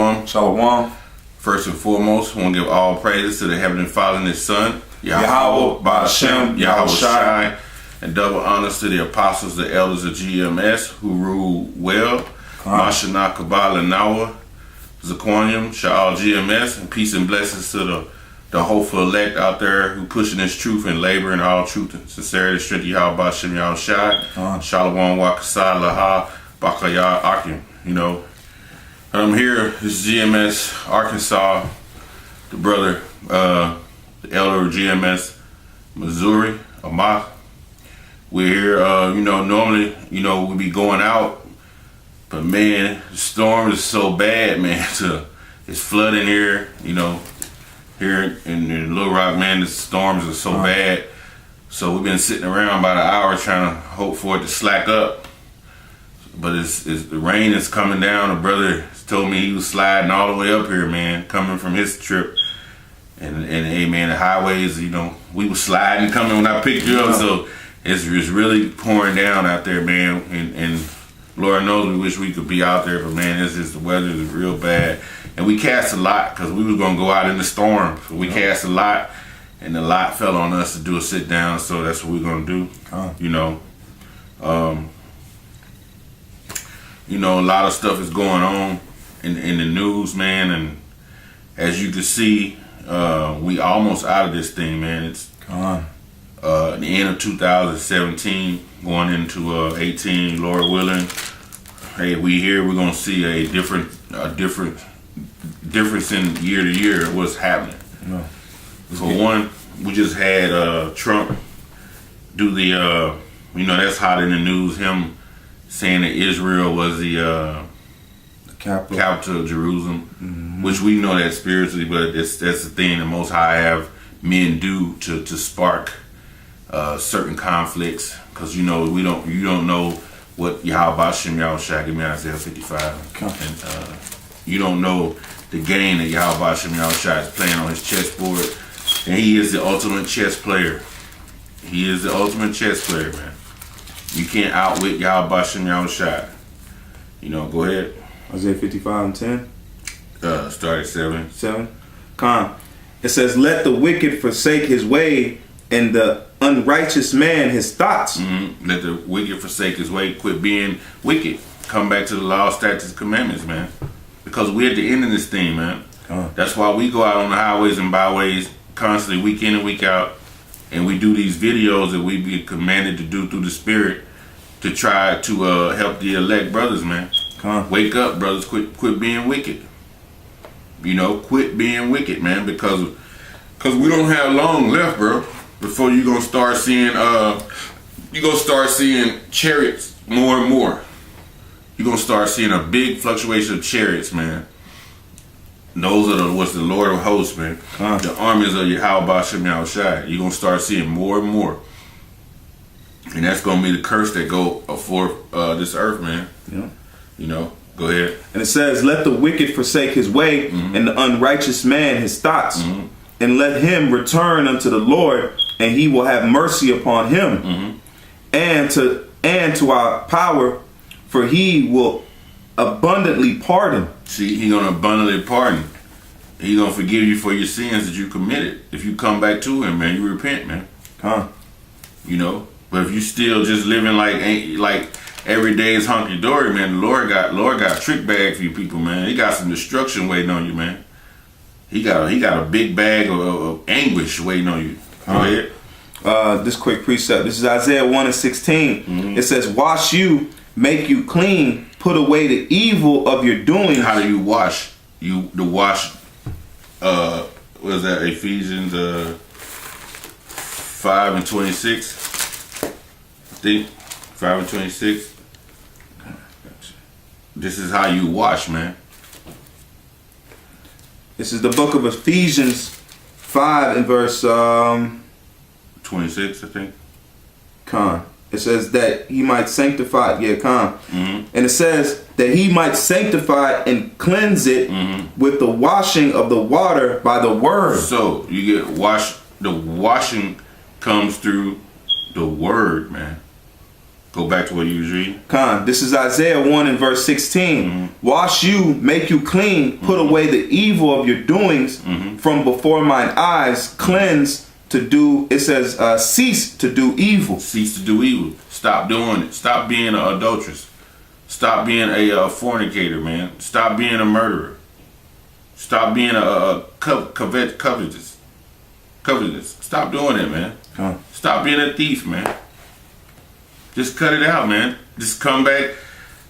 Shalom. Shalom. First and foremost, I want to give all praises to the Heavenly Father and His Son, Yahweh, Ba'Shem, Yahweh Shai, and double honors to the apostles, the elders of GMS, who rule well. Mashana Kabbalah Nawa, Zaquanium, Sha'al GMS, and peace and blessings to the hopeful elect out there who pushing this truth and labor in all truth and sincerity, strength, Yahweh Ba'Shem, Yahweh Shai, Shalom, Wakasai, Laha, Bakaya, Akim. You know, I'm here, this is GMS, Arkansas, the brother, the elder of GMS, Missouri, Ahmath. We're here, normally, we be going out, but man, the storm is so bad, man, it's flooding here, here in Little Rock, man, the storms are so bad. So we've been sitting around about an hour trying to hope for it to slack up. But the rain is coming down. The brother told me he was sliding all the way up here, man, coming from his trip. And hey, man, the highways, we was sliding coming when I picked you up. So it's really pouring down out there, man. And Lord knows we wish we could be out there, but man, the weather is real bad. And we cast a lot because we was going to go out in the storm. So we cast a lot, and the lot fell on us to do a sit down. So that's what we're going to do, a lot of stuff is going on in the news, man, and as you can see, we almost out of this thing, man. It's the end of 2017, going into 18, Lord willing. Hey, we're gonna see a difference in year to year what's happening. For one, we just had Trump do the that's hot in the news, him saying that Israel was the capital of Jerusalem, which we know that spiritually, but that's the thing the Most High have men do to spark certain conflicts, because you don't know what Yahweh Ba'Shem Yahweh Shai, give me Isaiah 55, and you don't know the game that Yahweh Ba'Shem Yahweh Shai is playing on his chessboard, and he is the ultimate chess player. He is the ultimate chess player, man. You can't outwit Yahweh Ba'Shem Yahweh Shai. Go ahead. Isaiah 55 and 10. Start at 7. 7. It says, let the wicked forsake his way, and the unrighteous man his thoughts. Let the wicked forsake his way. Quit being wicked. Come back to the law, statutes, commandments, man. Because we're at the end of this thing, man. That's why we go out on the highways and byways constantly, week in and week out. And we do these videos that we be commanded to do through the Spirit to try to help the elect brothers, man. Wake up, brothers. Quit being wicked. Quit being wicked, man. Because we don't have long left, bro. Before you're gonna start seeing chariots more and more. You're gonna start seeing a big fluctuation of chariots, man. Those are what's the Lord of hosts, man. The armies of Yahweh Ba'Shem Yahweh Shai. You're going to start seeing more and more. And that's going to be the curse that go forth this earth, man. Yeah. Go ahead. And it says, let the wicked forsake his way, and the unrighteous man his thoughts. And let him return unto the Lord, and he will have mercy upon him. And to our power, for he will abundantly pardon. See, he's gonna abundantly pardon. He's gonna forgive you for your sins that you committed. If you come back to him, man, you repent, man. But if you still just living like every day is hunky dory, man, the Lord got a trick bag for you people, man. He got some destruction waiting on you, man. He got a big bag of anguish waiting on you. Go ahead. This quick precept. This is Isaiah 1 and 16. It says, wash you, make you clean, put away the evil of your doing. How do you wash? What is that? Ephesians 5 and 26. I think 5 and 26. This is how you wash, man. This is the book of Ephesians 5 and verse 26, I think. It says that he might sanctify, and it says that he might sanctify and cleanse it with the washing of the water by the word. So you get washed. The washing comes through the word, man. Go back to what you was reading. Con, this is Isaiah 1 and verse 16. Mm-hmm. Wash you, make you clean, put away the evil of your doings from before mine eyes, cleanse to do, it says, cease to do evil. Cease to do evil. Stop doing it. Stop being an adulteress. Stop being a fornicator, man. Stop being a murderer. Stop being a covetous. Stop doing it, man. Huh. Stop being a thief, man. Just cut it out, man. Just come back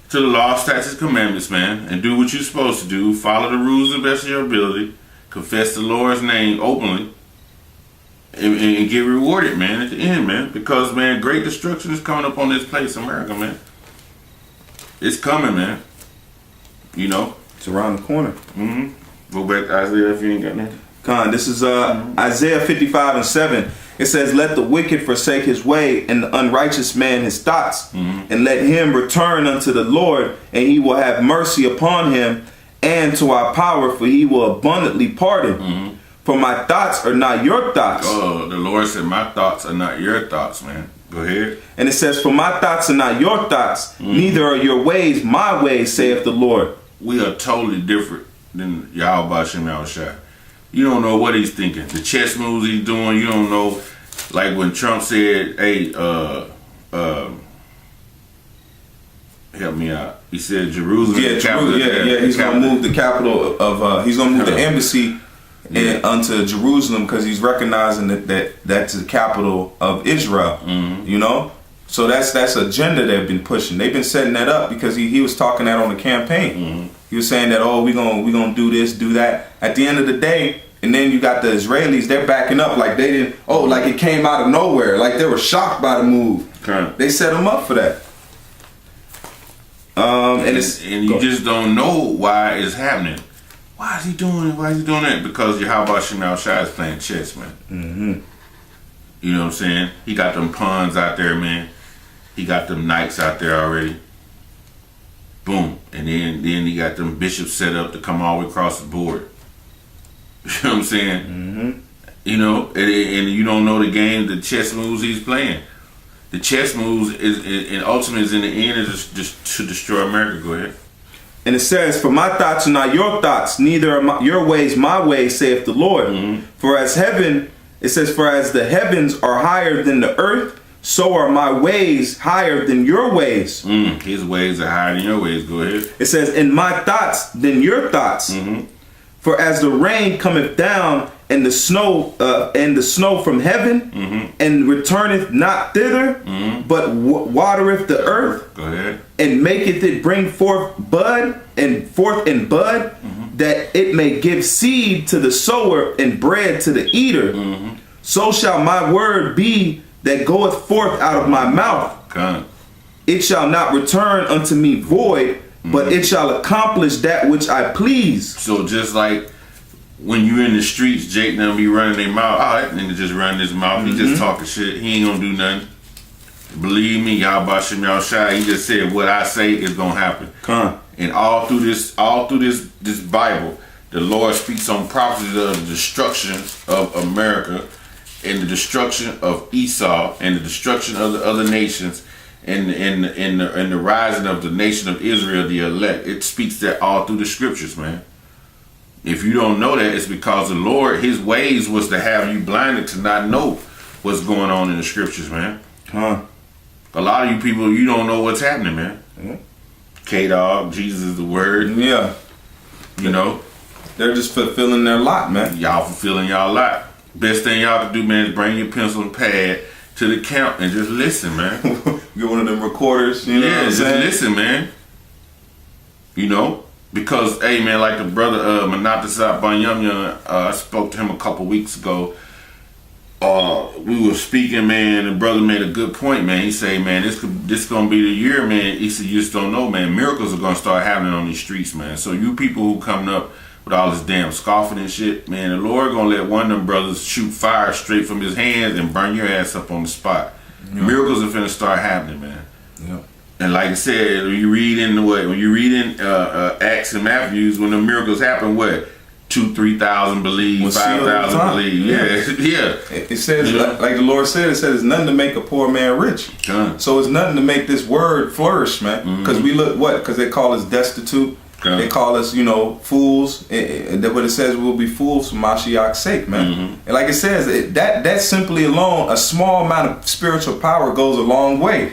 to the law, statutes, commandments, man, and do what you're supposed to do. Follow the rules to the best of your ability. Confess the Lord's name openly. And get rewarded, man, at the end, man. Because, man, great destruction is coming up on this place, America, man. It's coming, man. You know? It's around the corner. Mm-hmm. Go back to Isaiah if you ain't got nothing. Con, this is Isaiah 55 and 7. It says, let the wicked forsake his way, and the unrighteous man his thoughts, and let him return unto the Lord, and he will have mercy upon him, and to our power, for he will abundantly pardon. For my thoughts are not your thoughts. Oh, the Lord said, my thoughts are not your thoughts, man. Go ahead. And it says, for my thoughts are not your thoughts, neither are your ways my ways, saith the Lord. We are totally different than Yahweh Shem Yahushua. You don't know what he's thinking. The chess moves he's doing, you don't know. Like when Trump said, hey, help me out. He said Jerusalem. Yeah, he's going to move the capital of, he's going to move the embassy unto Jerusalem because he's recognizing that's the capital of Israel, you know? So that's agenda they've been pushing. They've been setting that up because he was talking that on the campaign. He was saying that, oh, we're gonna do this, do that. At the end of the day, and then you got the Israelis, they're backing up like they didn't, like it came out of nowhere. Like they were shocked by the move. Okay. They set them up for that. And you just don't know why it's happening. Why is he doing it? Why is he doing that? Because Yahweh Shem Yahushua is playing chess, man. You know what I'm saying? He got them pawns out there, man. He got them knights out there already. Boom. And then he got them bishops set up to come all the way across the board. You know what I'm saying? You know, and you don't know the game, the chess moves he's playing. The chess moves and ultimately is in the end is just to destroy America. Go ahead. And it says, for my thoughts are not your thoughts, neither are your ways my ways, saith the Lord. For as heaven, it says, for as the heavens are higher than the earth, so are my ways higher than your ways. His ways are higher than your ways. Go ahead. It says, and my thoughts than your thoughts. For as the rain cometh down and the snow from heaven, and returneth not thither, but watereth the earth, go ahead, and maketh it bring forth bud, that it may give seed to the sower and bread to the eater. So shall my word be that goeth forth out of my mouth. God. It shall not return unto me void, but it shall accomplish that which I please. So just like when you in the streets, Jake them be running their mouth. Oh, that nigga just running his mouth. He just talking shit. He ain't gonna do nothing. Believe me, Yahweh Shem Yahushua, he just said what I say is gonna happen. And all through this Bible, the Lord speaks on prophecies of the destruction of America, and the destruction of Esau, and the destruction of the other nations, and the rising of the nation of Israel, the elect. It speaks that all through the scriptures, man. If you don't know that, it's because the Lord, his ways was to have you blinded to not know what's going on in the scriptures, man. A lot of you people, you don't know what's happening, man. K-Dog, Jesus is the word. Yeah. You know? They're just fulfilling their lot, man. Y'all fulfilling y'all lot. Best thing y'all can do, man, is bring your pencil and pad to the camp and just listen, man. Get one of them recorders, you know what I'm just saying? Listen, man. You know? Because, hey, man, like the brother Manatasat Banyamya, I spoke to him a couple weeks ago. We were speaking, man, and brother made a good point, man. He said, man, this gonna be the year, man. He said, you just don't know, man. Miracles are gonna start happening on these streets, man. So you people who coming up with all this damn scoffing and shit, man, the Lord gonna let one of them brothers shoot fire straight from his hands and burn your ass up on the spot. Miracles are finna start happening, man. And like I said, when you read in Acts and Matthews, when the miracles happen, what? 2,000-3,000 believe, 5,000 believe. Yeah. It says, like the Lord said, it says, it's nothing to make a poor man rich. So it's nothing to make this word flourish, man. Because we look, because they call us destitute. They call us, fools. But it says we'll be fools for Mashiach's sake, man. And like it says, that simply alone, a small amount of spiritual power goes a long way.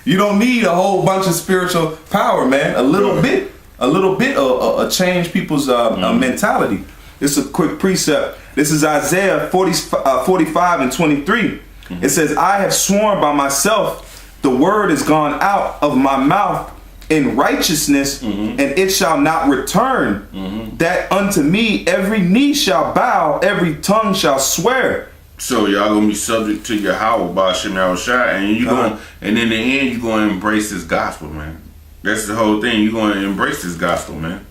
You don't need a whole bunch of spiritual power, man. A little bit change people's mentality. This is a quick precept. This is Isaiah 45:23. It says, I have sworn by myself, the word is gone out of my mouth in righteousness, and it shall not return, that unto me every knee shall bow, every tongue shall swear. So y'all gonna be subject to Yahweh by Shem Yahushua, and and in the end you gonna embrace this gospel, man. That's the whole thing. You're gonna embrace this gospel, man.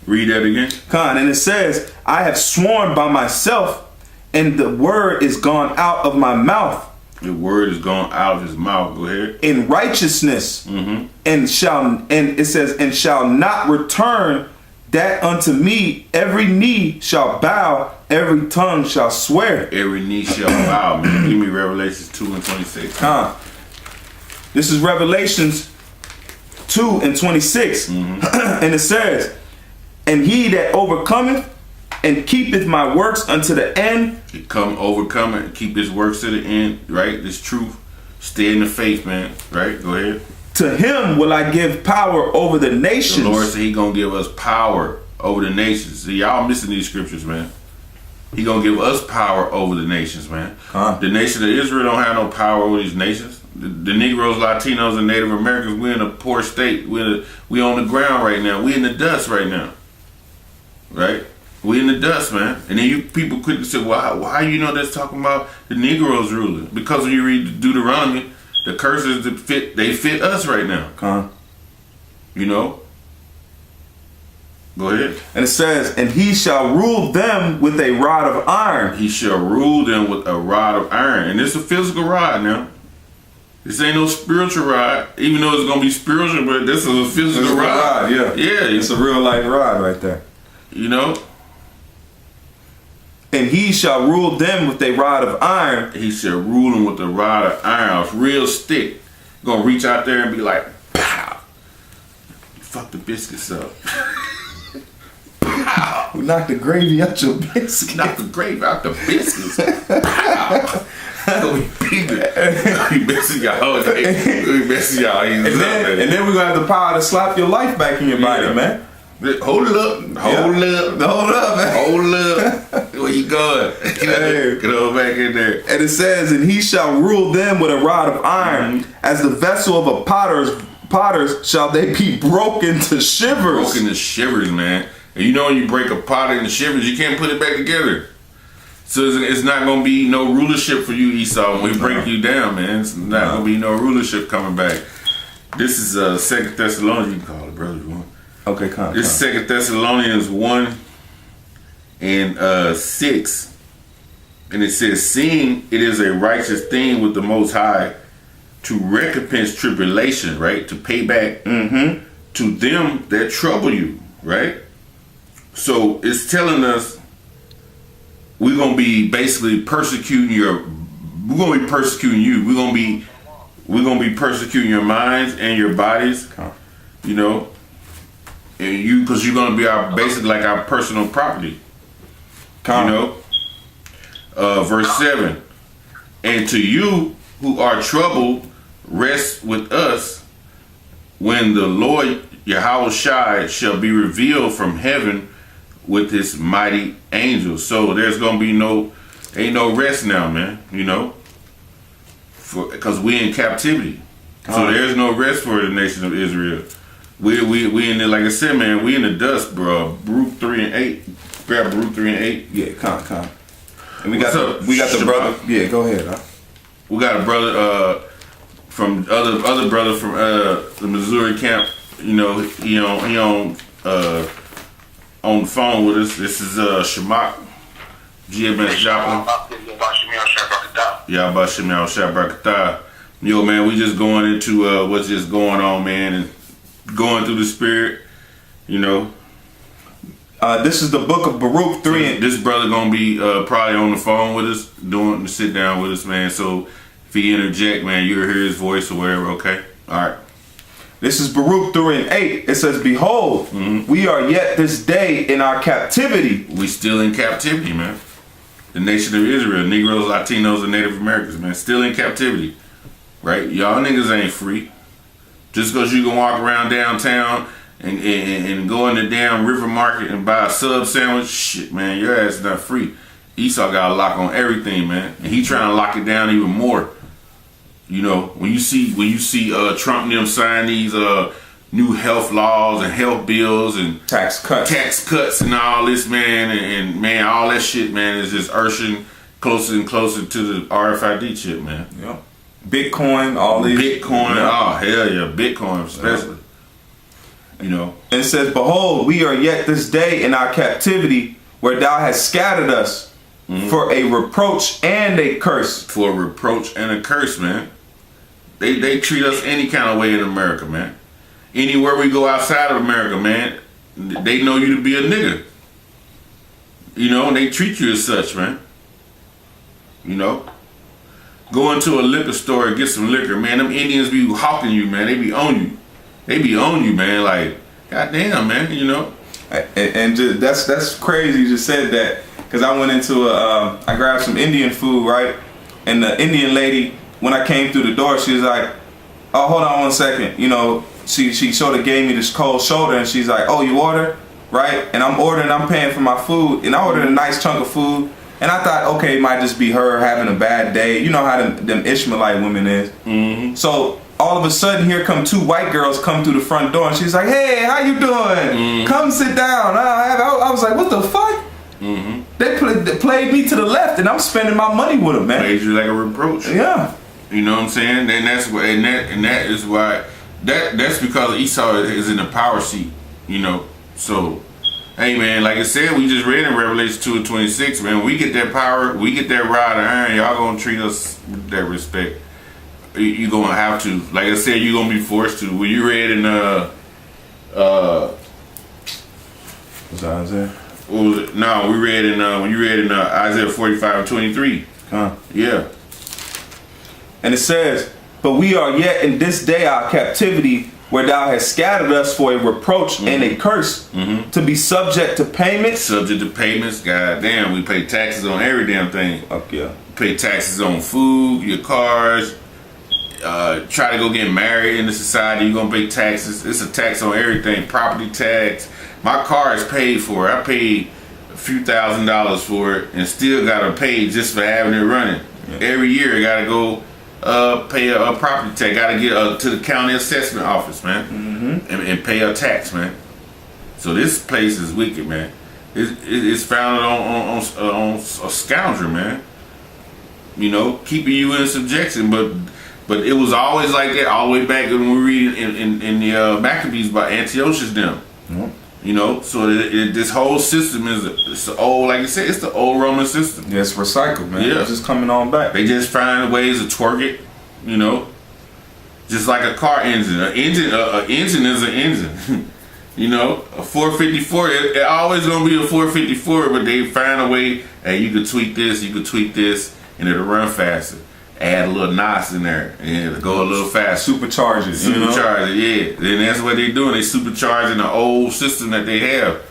Read that again. And it says, I have sworn by myself, and the word is gone out of my mouth. The word is gone out of his mouth. Go ahead. In righteousness, and it says, and shall not return, that unto me every knee shall bow, every tongue shall swear. Every knee shall bow, man. Give me Revelations 2:26. This is Revelations 2:26. And it says, and he that overcometh and keepeth my works unto the end. Overcome it and keep his works to the end, right? This truth. Stay in the faith, man. Right? Go ahead. To him will I give power over the nations. The Lord said he gonna give us power over the nations. See, y'all missing these scriptures, man. He gonna give us power over the nations, man. The nation of Israel don't have no power over these nations. The Negroes, Latinos, and Native Americans, we're in a poor state. We on the ground right now. We in the dust right now. Right? We in the dust, man. And then people quickly say, well, how you know that's talking about the Negroes ruling? Because when you read Deuteronomy, the curses they fit us right now. Go ahead. And it says, and he shall rule them with a rod of iron. He shall rule them with a rod of iron. And it's a physical rod now. This ain't no spiritual rod, even though it's going to be spiritual, but this is a physical rod. Yeah, it's a real life rod right there. And he shall rule them with a rod of iron. He shall rule them with a rod of iron, a real stick. Gonna reach out there and be like, pow! Fuck the biscuits up. Pow! We knock the gravy out your biscuits. Knock the gravy out the biscuits. Pow! We messing y'all. We messing y'all. And then we're gonna have the power to slap your life back in your body, man. Hold it up, man. Hold up. Where you going? Get over back in there. And it says, and he shall rule them with a rod of iron, as the vessel of a potters shall they be broken to shivers. Broken to shivers, man. And when you break a pot into shivers, you can't put it back together. So it's not gonna be no rulership for you, Esau. When we break you down, man, it's not gonna be no rulership coming back. This is 2 Thessalonians. You can call it, brother. Okay, this is 2 Thessalonians 1:6, and it says, seeing it is a righteous thing with the Most High to recompense tribulation, right? To pay back to them that trouble you, right? So it's telling us we're gonna be basically persecuting you. We're gonna be persecuting your minds and your bodies, and because you're gonna be basically like our personal property. Verse 7. And to you who are troubled, rest with us when the Lord Yahushua shall be revealed from heaven with his mighty angels. So there's gonna be ain't no rest now, man. Because we in captivity. So there's no rest for the nation of Israel. We in there, like I said, man. We in the dust, bro. Baruch 3:8. Grab Baruch 3:8. Yeah, come. And we got the brother. Yeah, go ahead. Huh? We got a brother from other brother from the Missouri camp. He on the phone with us. This is Shamak, GMS Joplin. Yeah, about Shem Yahushua. Yo, man, we just going into what's just going on, man, and going through the spirit, This is the book of Baruch 3. This brother gonna be probably on the phone with us, sit down with us, man. So if he interject, man, you'll hear his voice or whatever. Okay, all right. This is Baruch 3:8. It says, "Behold, we are yet this day in our captivity." We still in captivity, man. The nation of Israel, Negroes, Latinos, and Native Americans, man, still in captivity, right? Y'all niggas ain't free. Just because you can walk around downtown and go in the damn River Market and buy a sub sandwich, shit, man, your ass is not free. Esau got a lock on everything, man, and he trying to lock it down even more. You know, when you see Trump and them sign these new health laws and health bills and tax cuts and all this, man, and man, all that shit, man, is just urging closer and closer to the RFID chip, man. Yeah. Bitcoin, all these. Bitcoin, oh hell yeah, Bitcoin especially. You know. And it says, "Behold, we are yet this day in our captivity, where thou hast scattered us for a reproach and a curse." For a reproach and a curse, man. They treat us any kind of way in America, man. Anywhere we go outside of America, man, they know you to be a nigga. You know, and they treat you as such, man. You know? Go into a liquor store and get some liquor, man. Them Indians be hawking you, man. They be on you. They be on you, man. Like, goddamn, man, you know? And just, that's crazy you just said that. Because I went into I grabbed some Indian food, right? And the Indian lady, when I came through the door, she was like, "Oh, hold on one second." You know, she sort of gave me this cold shoulder, and she's like, "Oh, you order?" Right? And I'm ordering, I'm paying for my food, and I ordered a nice chunk of food. And I thought, okay, it might just be her having a bad day. You know how them Ishmaelite women is. So all of a sudden, here come two white girls come through the front door, and she's like, "Hey, how you doing? Come sit down." I was like, what the fuck? They played me to the left, and I'm spending my money with them, man. Made you like a reproach. Yeah. You know what I'm saying? And that's why, that is why that's because Esau is in the power seat. You know, so. Hey man, like I said, we just read in Revelation 2:26, man. We get that power, we get that rod of iron. Y'all gonna treat us with that respect. You gonna have to. Like I said, you gonna be forced to. When you read in what's Isaiah? What was it? No, we read in when you read in Isaiah 45:23. Yeah. And it says, "But we are yet in this day our captivity, where thou hast scattered us for a reproach and a curse, to be subject to payments." Subject to payments, goddamn, we pay taxes on every damn thing. Fuck yeah. Pay taxes on food, your cars, try to go get married in the society, you're gonna pay taxes. It's a tax on everything, property tax. My car is paid for. I paid a few $1,000s for it and still gotta pay just for having it running. Yeah. Every year I gotta go pay a property tax. Gotta get to the county assessment office, man, and pay a tax, man. So this place is wicked, man. It's founded on a scoundrel, man. You know, keeping you in subjection, but it was always like that all the way back when we read in the Maccabees by Antiochus them. You know, so this whole system it's the old, like I said, it's the old Roman system. Yeah, it's recycled, man. Yeah. It's just coming on back. They just find ways to twerk it, you know, just like a car engine. An engine is an engine. You know, a 454, it always gonna be a 454, but they find a way. Hey, you could tweak this, and it'll run faster. Add a little NOS in there, and it'll go a little faster. Supercharge it, yeah. And that's what they're doing. They supercharging the old system that they have,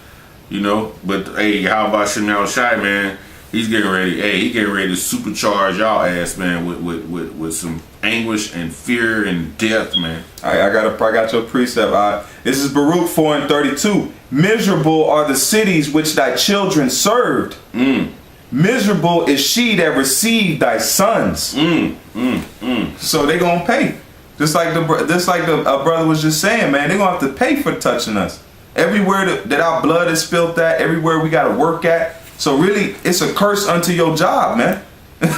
you know. But hey, how about Shemal Shai, man? He's getting ready. Hey, he getting ready to supercharge y'all ass, man, with some anguish and fear and death, man. I got your precept. This is Baruch 4:32. "Miserable are the cities which thy children served. Miserable is she that received thy sons." So they gonna pay, just like the brother was just saying, man. They gonna have to pay for touching us. Everywhere that our blood is spilled at, everywhere we gotta work at. So really, it's a curse unto your job, man,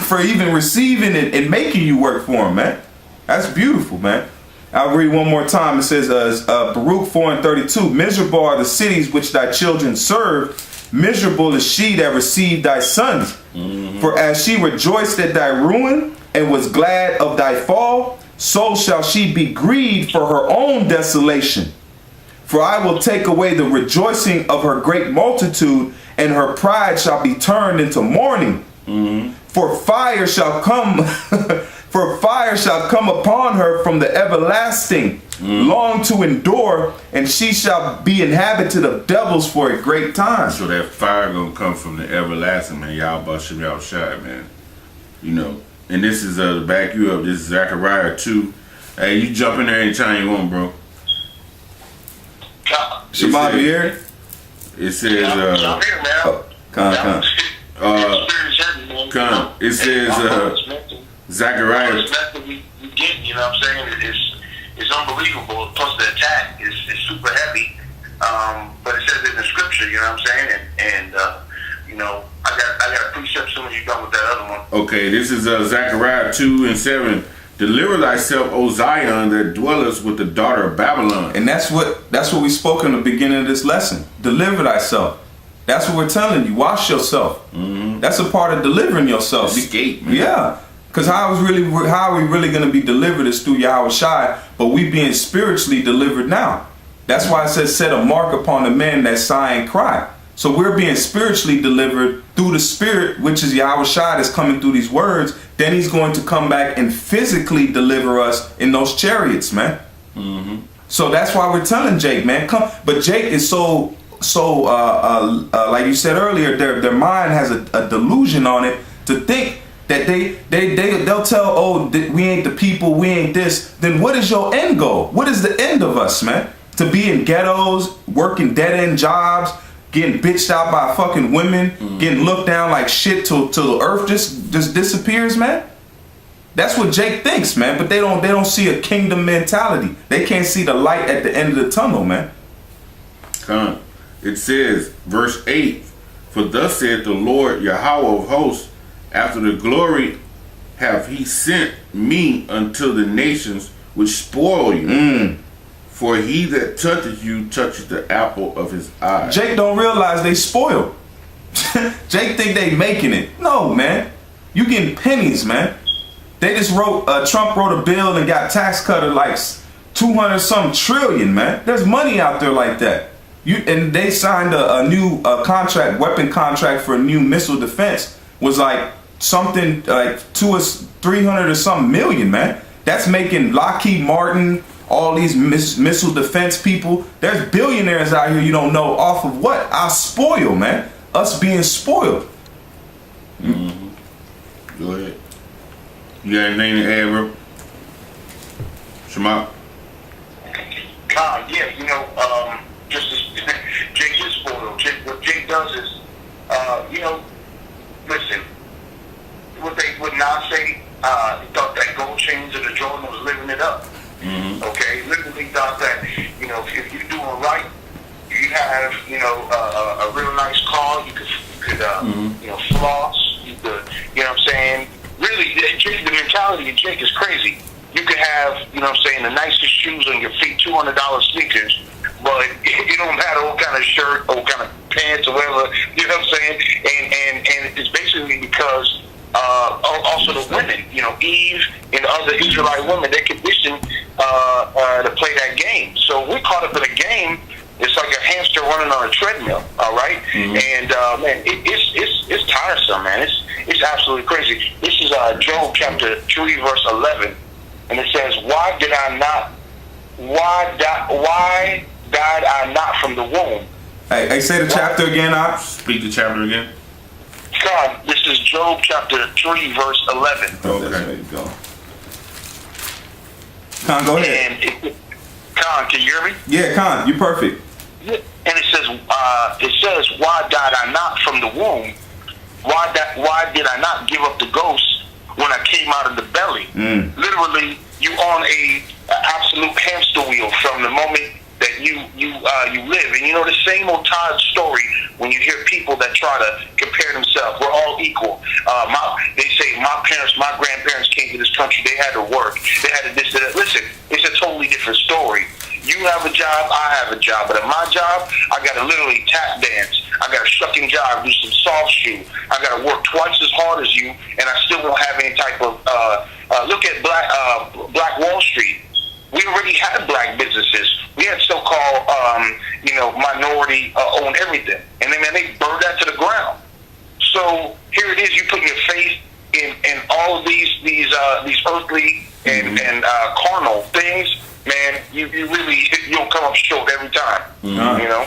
for even receiving it and making you work for him, man. That's beautiful, man. I'll read one more time. It says, Baruch 4:32. "Miserable are the cities which thy children served. Miserable is she that received thy sons. For as she rejoiced at thy ruin and was glad of thy fall, so shall she be grieved for her own desolation. For I will take away the rejoicing of her great multitude, and her pride shall be turned into mourning. For fire shall come, for fire shall come upon her from the everlasting, long to endure, and she shall be inhabited of devils for a great time. So that fire gonna come from the everlasting, man. Y'all bust him out shot, man. You know. And this is to back you up. This is Zechariah 2. Hey, you jump in there anytime you want, bro. Shabbat, you here? It says, I'm here, man. it says, Zechariah. We get, you know what I'm saying? It's unbelievable. Plus the attack is super heavy. But it says it in the scripture, you know what I'm saying? And you know, I got a precept as soon as you're done with that other one. Okay, this is Zechariah 2:7. Deliver thyself, O Zion, that dwellest with the daughter of Babylon. And that's what we spoke in the beginning of this lesson. Deliver thyself. That's what we're telling you. Wash yourself. That's a part of delivering yourself. Escape, man. Yeah. Because how are we really going to be delivered is through Yahweh Shai, but we being spiritually delivered now. That's why it says, set a mark upon the men that sigh and cry. So we're being spiritually delivered through the Spirit, which is Yahweh Shai that's coming through these words. Then he's going to come back and physically deliver us in those chariots, man. So that's why we're telling Jake, man, come. But Jake is so like you said earlier, their mind has a delusion on it to think that they'll tell, oh, we ain't the people, we ain't this. Then what is your end goal? What is the end of us, man? To be in ghettos, working dead-end jobs, getting bitched out by fucking women, getting looked down like shit till the earth just disappears, man. That's what Jake thinks, man. But they don't see a kingdom mentality. They can't see the light at the end of the tunnel, man. It says, verse 8, for thus saith the Lord Yahweh of hosts, after the glory have he sent me unto the nations which spoil you. For he that toucheth you toucheth the apple of his eye. Jake don't realize they spoiled. Jake think they making it. No, man. You getting pennies, man. They just Trump wrote a bill and got tax cut of like 200 some trillion, man. There's money out there like that. And they signed a new contract, weapon contract for a new missile defense. Was like something like 200 or 300 or some million, man. That's making Lockheed Martin, all these missile defense people. There's billionaires out here you don't know off of what? Our spoil, man. Us being spoiled. Go ahead. You got anything to add, bro? Shema? Yeah, you know, just as Jake is spoiled. What Jake does is, you know, listen, what they would not say, he thought that gold chains of the Jordan was living it up. Okay, literally thought that, you know, if you're doing right, you have, you know, a real nice car, you could you know, floss, you could, you know what I'm saying? Really, the mentality of Jake is crazy. You could have, you know what I'm saying, the nicest shoes on your feet, $200 sneakers, but it don't matter what kind of shirt or what kind of pants or whatever, you know what I'm saying? And it's basically because also the women, you know, Eve and the other Israelite women, they're conditioned to play that game. So we're caught up in a game. It's like a hamster running on a treadmill. All right, and man, it's tiresome, man. It's absolutely crazy. This is Job chapter 3 verse 11, and it says, "Why died I not from the womb?" Hey, say the chapter again, Ox. Speak the chapter again. Con, this is Job chapter 3 verse 11. Okay, there you go. Con, go ahead. And Con, can you hear me? Yeah, Con, you're perfect. And it says, "Why died I not from the womb? Why did I not give up the ghost when I came out of the belly?" Literally, you on a absolute hamster wheel from the moment that you live. And you know the same old tired story when you hear people that try to compare themselves. We're all equal. They say my parents, my grandparents came to this country. They had to work. They had to this, that. Listen, it's a totally different story. You have a job, I have a job. But at my job, I got to literally tap dance. I got to shuck and jive, do some soft shoe. I got to work twice as hard as you, and I still won't have any type of. Look at Black Wall Street. We already had black businesses. We had so-called, minority own everything, and then they burned that to the ground. So here it is. You put your faith in all of these earthly and carnal things, man. You'll come up short every time. Mm-hmm. You know.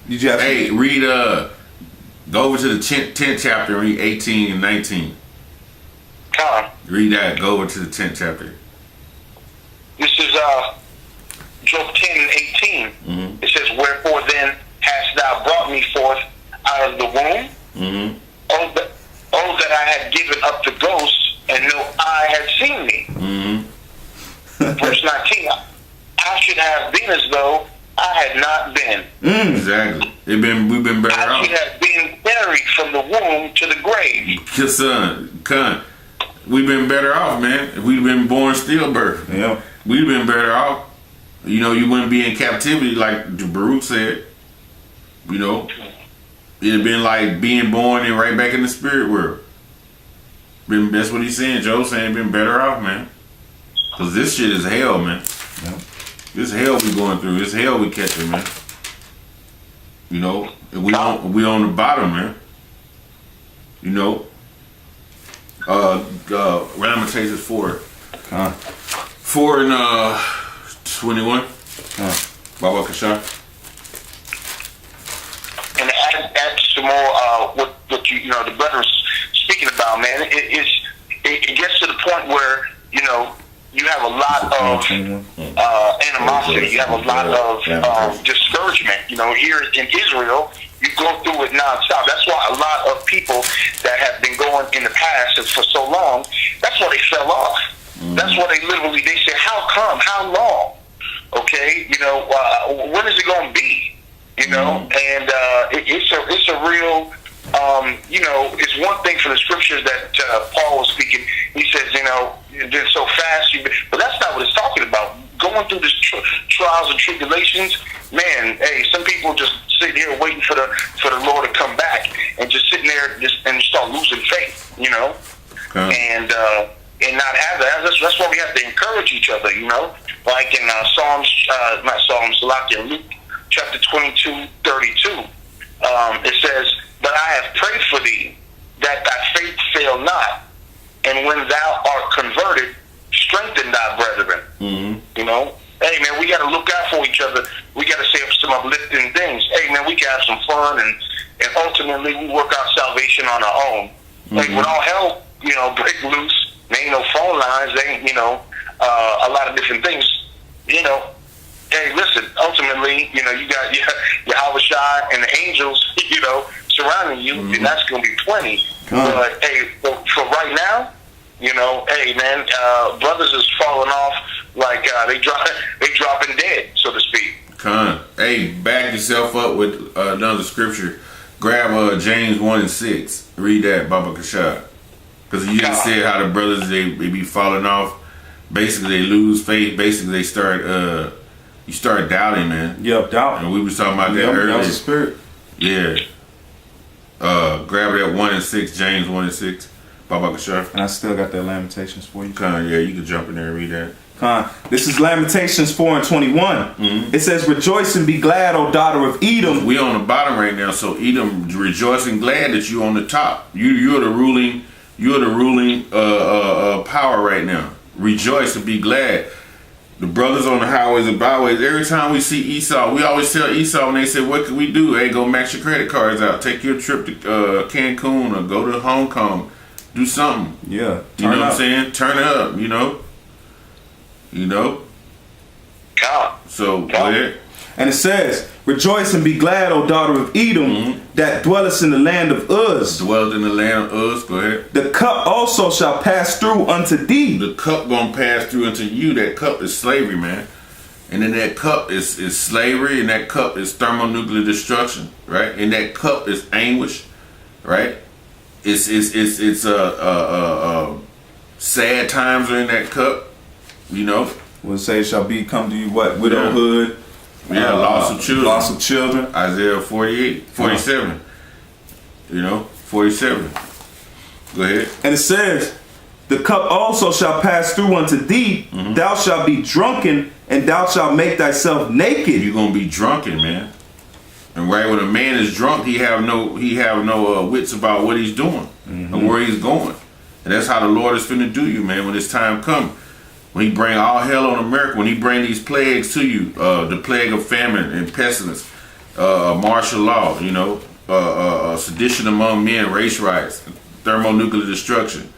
Did you have? Hey, read. Go over to the 10th chapter. Read 18 and 19. Read that. Go over to the 10th chapter. This is Job 10 and 18. Mm-hmm. It says, "Wherefore then hast thou brought me forth out of the womb? Mm-hmm. Oh, that I had given up to ghosts, and no eye had seen me." Mm-hmm. Verse 19. I should have been as though I had not been. Exactly. We've been better off. I should have been buried from the womb to the grave. Yes, son, we've been better off, man. If we'd been born stillbirth, yeah, we'd been better off. You know, you wouldn't be in captivity like Baruch said. You know, it'd been like being born and right back in the spirit world. That's what he's saying. Joe's saying been better off, man. Cause this shit is hell, man. Yeah. This hell we going through. This hell we catching, man. You know, and we on the bottom, man. You know. Lamentations 4. 4 and 21. Baba Kashan. And add some more what the brother's speaking about, man. It gets to the point where you have a lot of animosity. You have a lot of discouragement. Here in Israel, you go through it nonstop. That's why a lot of people that have been going in the past for so long, that's why they fell off. Mm-hmm. That's why they say, how come? How long? Okay, when is it going to be? And it's a real, it's one thing for the scriptures that Paul was speaking. He says, they're so fast, but that's not what it's talking about. Going through these trials and tribulations, man. Hey, some people just sitting here waiting for the Lord to come back, and just sitting there and start losing faith, and not have that. That's why we have to encourage each other, like in Luke chapter 22:32. It says, "But I have prayed for thee, that thy faith fail not, and when thou art converted, strengthen thy brethren." Mm-hmm. Hey man, we got to look out for each other. We got to say some uplifting things. Hey man, we can have some fun, and ultimately we work out salvation on our own. Mm-hmm. Like when all hell, break loose, there ain't no phone lines, there ain't a lot of different things. Hey, listen. Ultimately, you got your Havashai and the angels, surrounding you, mm-hmm. and that's going to be plenty. But hey, for right now, hey man, brothers is falling off like they dropping dead, so to speak. Hey, back yourself up with another scripture. Grab James 1 and 6. Read that, Baba Kashad. Because you just said how the brothers they be falling off. Basically, they lose faith. Basically, they start you start doubting, man. Yep, doubting. And we was talking about that earlier. That was the spirit. Yeah. Grab that 1 and 6, James 1 and 6. Baba Kashar. And I still got that Lamentations for you. Yeah, you can jump in there and read that. This is Lamentations 4 and 21. Mm-hmm. It says, "Rejoice and be glad, O daughter of Edom." We on the bottom right now, so Edom, rejoice and glad that you on the top. You're the ruling power right now. Rejoice and be glad. The brothers on the highways and byways, every time we see Esau, we always tell Esau when they say, "What can we do?" Hey, go max your credit cards out. Take your trip to Cancun or go to Hong Kong. Do something. Yeah. You know what I'm saying? Turn it up, So, go ahead. And it says, "Rejoice and be glad, O daughter of Edom, mm-hmm. that dwellest in the land of Uz." Dwelleth in the land of Uz. Go ahead. "The cup also shall pass through unto thee." The cup gonna pass through unto you. That cup is slavery, man. And then that cup is slavery, and that cup is thermonuclear destruction, right? And that cup is anguish, right? It's sad times are in that cup, Will say shall be come to you what? Widowhood. Yeah, loss of children. Loss of children. Isaiah 47. 47. Go ahead. And it says, The cup also shall pass through unto thee. Thou shalt be drunken, and thou shalt make thyself naked. You're gonna be drunken, man. And right when a man is drunk, he have no wits about what he's doing and where he's going. And that's how the Lord is finna do you, man. When this time come, when He bring all hell on America, when He bring these plagues to you, the plague of famine and pestilence, martial law, sedition among men, race riots, thermonuclear destruction.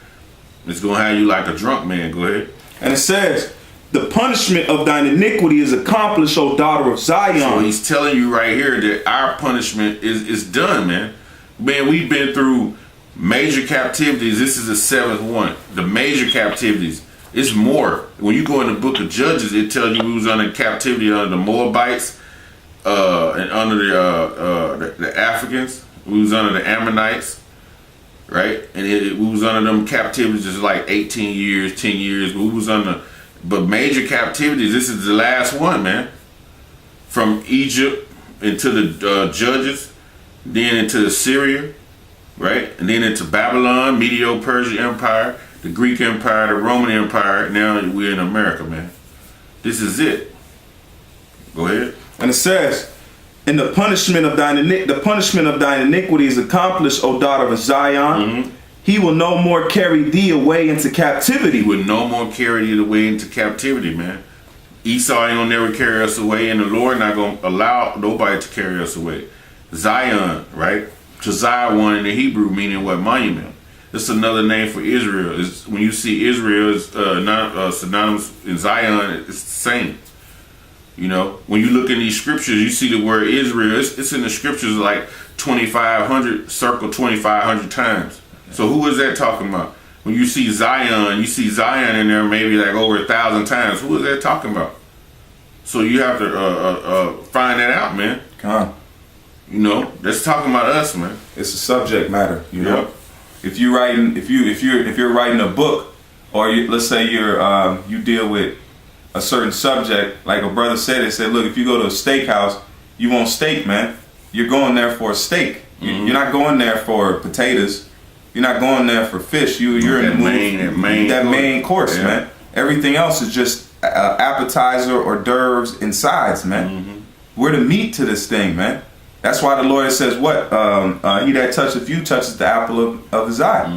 It's gonna have you like a drunk man. Go ahead. And it says, the punishment of thine iniquity is accomplished, O daughter of Zion. So He's telling you right here that our punishment is done, man. Man, we've been through major captivities. This is the 7th one. The major captivities. It's more. When you go in the book of Judges, it tells you we was under captivity under the Moabites and under the Africans. We was under the Ammonites, right? And we was under them captivities just like 18 years, 10 years. But we was under, but major captivities. This is the last one, man. From Egypt into the Judges, then into Assyria, right? And then into Babylon, Medo-Persian Empire, the Greek Empire, the Roman Empire. Now we're in America, man. This is it. Go ahead. And it says, and the punishment of thine iniquity is accomplished, O daughter of Zion. He will no more carry thee away into captivity. He will no more carry thee away into captivity, man. Esau ain't gonna never carry us away, and the Lord not gonna allow nobody to carry us away. Zion, right? Josiah one in the Hebrew, meaning what? Monument. It's another name for Israel. When you see Israel, it's not synonymous in Zion. It's the same. When you look in these scriptures, you see the word Israel. It's in the scriptures like 2,500, circle 2,500 times. So who is that talking about? When you see Zion in there maybe like over 1,000 times. Who is that talking about? So you have to find that out, man. Come on. That's talking about us, man. It's a subject matter, know. If you're writing a book, or let's say you deal with a certain subject, like a brother said, it said, look, if you go to a steakhouse, you want steak, man. You're going there for a steak. You're not going there for potatoes. You're not going there for fish. You're in the main course, man. Everything else is just appetizer, hors d'oeuvres, and sides, man. We're the meat to this thing, man. That's why the Lord says, what? He that toucheth you touches the apple of his eye.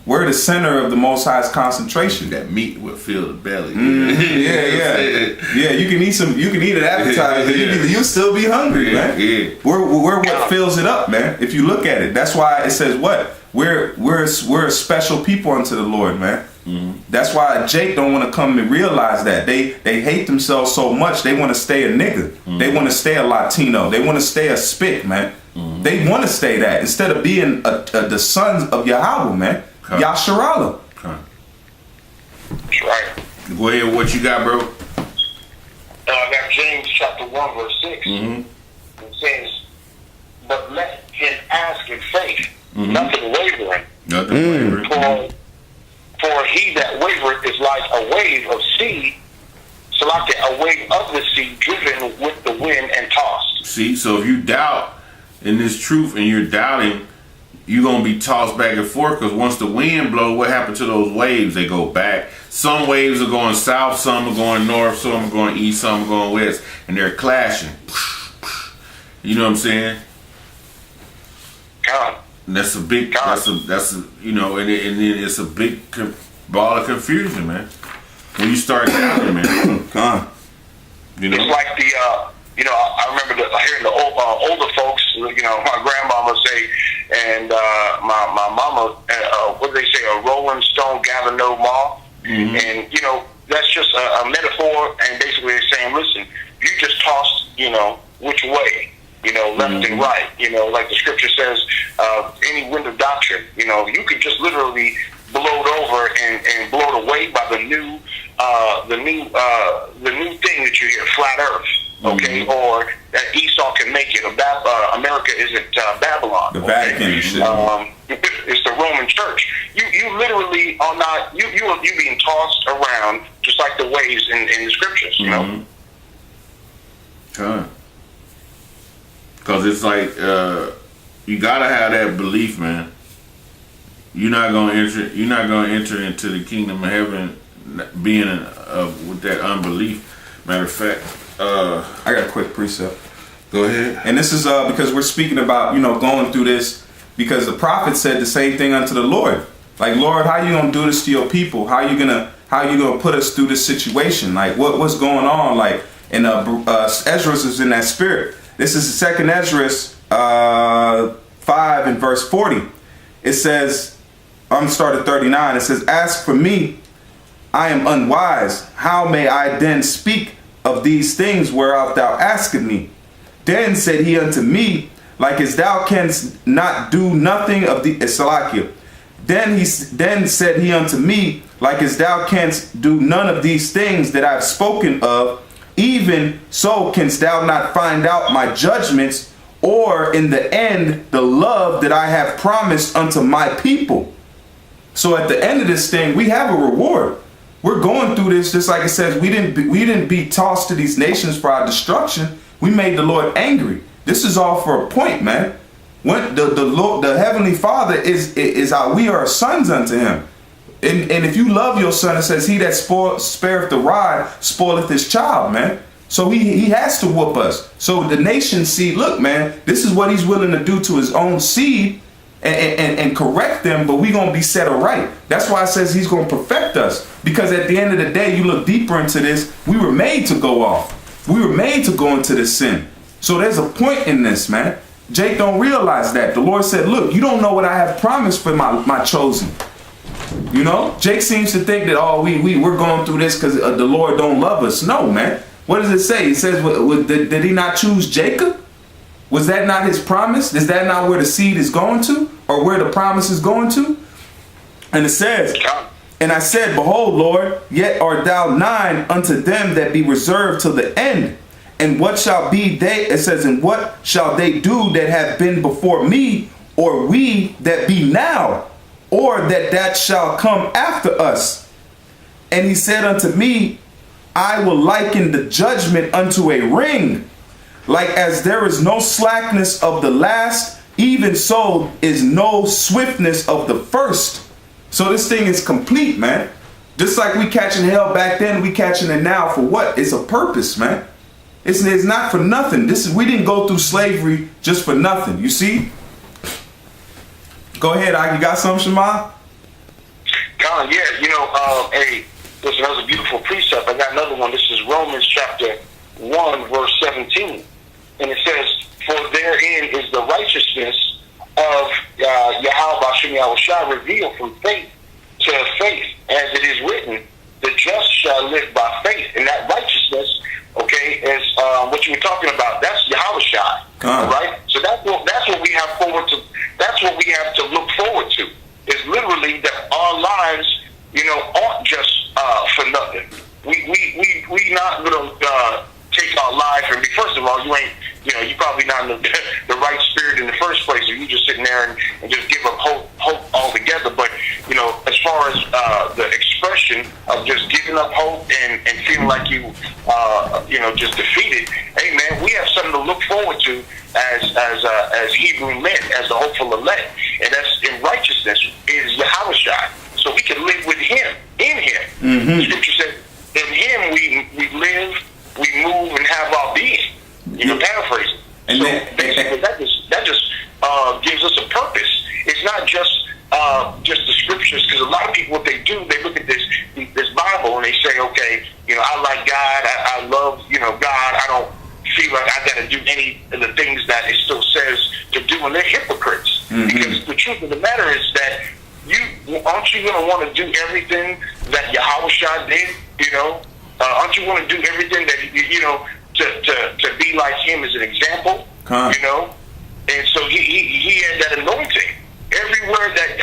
We're the center of the Most High's concentration. That meat will fill the belly. Yeah. You can eat an appetizer. You'll still be hungry, man. We're what fills it up, man. If you look at it, that's why it says what? We're a special people unto the Lord, man. That's why Jake don't want to come and realize that they hate themselves so much. They want to stay a nigga. They want to stay a Latino. They want to stay a spick, man. They want to stay that instead of being the sons of Yahweh, man. Yasharala. That's right. Go ahead. What you got, bro? I got James chapter 1 verse 6. It says, "But let him ask in faith, nothing wavering. For he that wavereth is like a wave of sea, so like a wave of the sea driven with the wind and tossed." See, so if you doubt in this truth and you're doubting, you're going to be tossed back and forth, because once the wind blows, what happened to those waves? They go back. Some waves are going south, some are going north, some are going east, some are going west, and they're clashing. You know what I'm saying? God. And that's a big, and then it's a big ball of confusion, man. When you start doubting, man. God. It's like I remember hearing the older folks, my grandmama say, and my mama, what do they say, a rolling stone gather no more. And, that's just a metaphor, and basically they're saying, listen, you just tossed, which way, left and right, like the scripture says, any wind of doctrine, you could just literally blow it over and blow it away by the new thing that you hear, flat earth. Okay, or that Esau can make it. America isn't Babylon. The Vatican and shit. It's the Roman Church. You literally are not. You being tossed around just like the waves in the scriptures. Because it's like you gotta have that belief, man. you're not gonna enter into the kingdom of heaven being with that unbelief. Matter of fact, I got a quick precept. Go ahead. And this is because we're speaking about, going through this, because the prophet said the same thing unto the Lord. Like, Lord, how you gonna do this to your people? How you gonna put us through this situation? Like, what's going on? Like, and Esdras is in that spirit. This is the second Esdras 5 and verse 40. It says, I'm gonna start at 39. It says, "Ask for me, I am unwise. How may I then speak of these things whereof thou askest me? Then said he unto me, like as thou canst not do nothing of the Salakia. Then said he unto me, like as thou canst do none of these things that I have spoken of, even so canst thou not find out my judgments, or in the end the love that I have promised unto my people." So at the end of this thing, we have a reward. We're going through this, just like it says, we didn't be tossed to these nations for our destruction. We made the Lord angry. This is all for a point, man. When the Heavenly Father is we are sons unto him. And if you love your son, it says, "He that spareth the rod spoileth his child," man. So he has to whoop us. So the nations see, look, man, this is what he's willing to do to his own seed and correct them, but we're going to be set aright. That's why it says he's going to perfect us. Because at the end of the day, you look deeper into this, we were made to go off. We were made to go into this sin. So there's a point in this, man. Jake don't realize that. The Lord said, look, you don't know what I have promised for my chosen. Jake seems to think that, we're going through this because the Lord don't love us. No, man. What does it say? It says, did he not choose Jacob? Was that not his promise? Is that not where the seed is going to? Or where the promise is going to? And it says, "And I said, Behold, Lord, yet art thou nigh unto them that be reserved till the end. And what shall be they?" It says, "And what shall they do that have been before me, or we that be now, or that shall come after us? And he said unto me, I will liken the judgment unto a ring. Like as there is no slackness of the last, even so is no swiftness of the first." So this thing is complete, man. Just like we catching hell back then, we catching it now for what? It's a purpose, man. It's not for nothing. We didn't go through slavery just for nothing. You see? Go ahead, you got something, Shema? God, yeah, hey, listen, that was a beautiful precept. I got another one. This is Romans chapter 1, verse 17. And it says, "For therein is the righteousness of Yahweh Bashem Yahushua revealed from faith to faith, as it is written, the just shall live by faith." And that righteousness, okay, is what you were talking about. That's Yahushua, right? So that's what we have forward to. That's what we have to look forward to. Is literally that our lives, aren't just for nothing. We not gonna take our life and be. First of all, you probably not in the right spirit in the first place. If you just sitting there and just give up hope altogether. But as far as the expression of just giving up hope and feeling like you just defeated, hey man, we have something to look forward to as Hebrew men, as the hopeful elect, and that's in righteousness is Yahushua. So we can live with Him, in Him. Mm-hmm. The scripture says, in Him we live, we move, and have our being. Paraphrasing. And so basically, that just gives us a purpose. It's not just the scriptures, because a lot of people, what they do, they look at this Bible and they say, okay, I like God, I love God, I don't feel like I got to do any of the things that it still says to do, and they're hypocrites. Mm-hmm. Because the truth of the matter is that aren't you going to want to do everything that Yahushua did? Aren't you want to do everything that to be like him as an example? And so he had that anointing everywhere that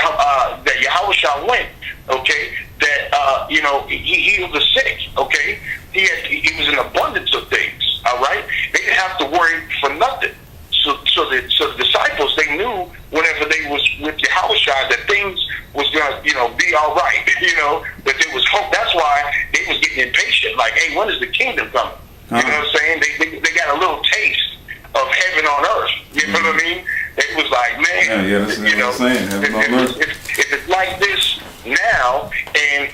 Yahushua went. Okay, that he healed the sick. Okay, he was in abundance of things. All right, they didn't have to worry for nothing. So the disciples, they knew whenever they was with Yahushua that things was gonna be all right. That there was hope. That's why they was getting impatient. Like, hey, when is the kingdom coming? You know what I'm saying? They got a little taste of heaven on earth. You know what I mean? It was like, man, that's what I'm saying. Heaven on earth. If it's like this now, and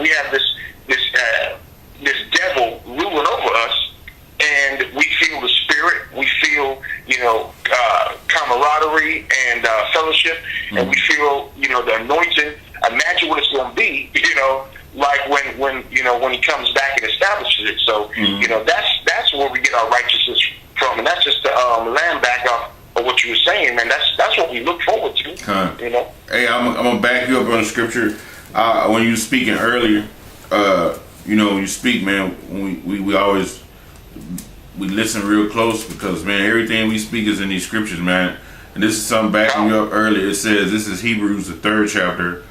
we have this devil ruling over us, and we feel the spirit, we feel camaraderie and fellowship, and we feel the anointing. Imagine what it's going to be, like when he comes back and establishes it. So that's where we get our righteousness from, and that's just the land back up of what you were saying, man. That's what we look forward to. Hey, I'm gonna back you up on the scripture. When you were speaking earlier, you speak, man. We always listen real close because, man, everything we speak is in these scriptures, man. And this is something backing you up earlier. It says, this is Hebrews, the 3rd chapter.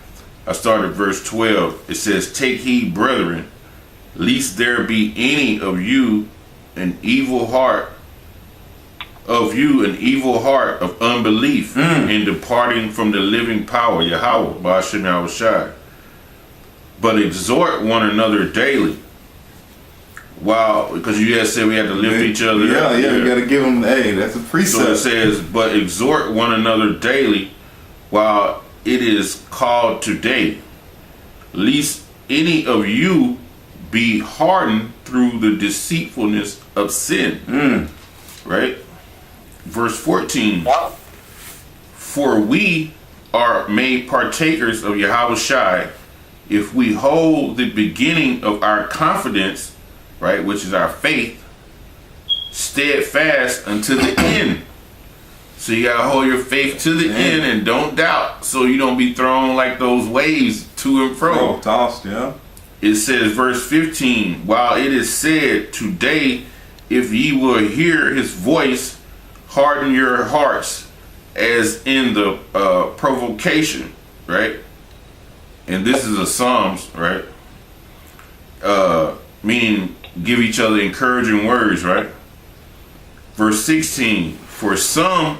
I started verse 12. It says, "Take heed, brethren, lest there be any of you an evil heart of unbelief in departing from the living power, Yahweh, Ba'ashem Yahushai. But exhort one another daily." Wow, because you guys said we had to lift each other up. Yeah, you got to give them, that's a precept. So it says, "But exhort one another daily while it is called today, lest any of you be hardened through the deceitfulness of sin." Right? Verse 14. "For we are made partakers of Yahushai if we hold the beginning of our confidence," right, which is our faith, "steadfast unto the end." So you gotta hold your faith to the end and don't doubt, so you don't be thrown like those waves to and fro. Tossed, yeah. It says, verse 15, "While it is said, today, if ye will hear his voice, harden your hearts as in the provocation," right? And this is a Psalms, right? Meaning give each other encouraging words, right? Verse 16, "For some,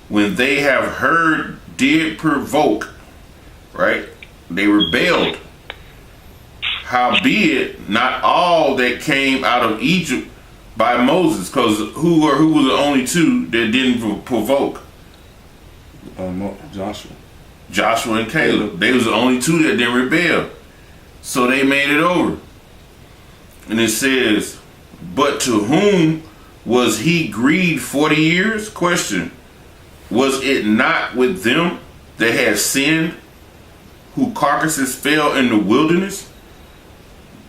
when they have heard, did provoke," right? They rebelled. "Howbeit, not all that came out of Egypt by Moses," because who were the only two that didn't provoke? Joshua and Caleb. They was the only two that didn't rebel. So they made it over. And it says, "But to whom was he grieved 40 years? Question. Was it not with them that had sinned, whose carcasses fell in the wilderness?"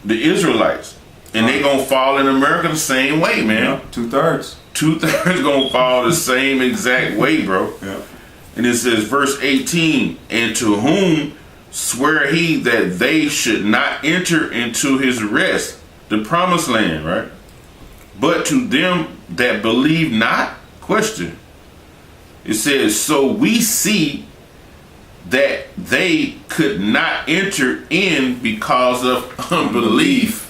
The Israelites. And they gonna fall in America the same way, man. Yeah, 2/3. 2/3 gonna fall the same exact way, bro. Yeah. And it says, verse 18, "And to whom swear he that they should not enter into his rest," the promised land, right? "But to them that believe not?" Question. It says, "So we see that they could not enter in because of unbelief."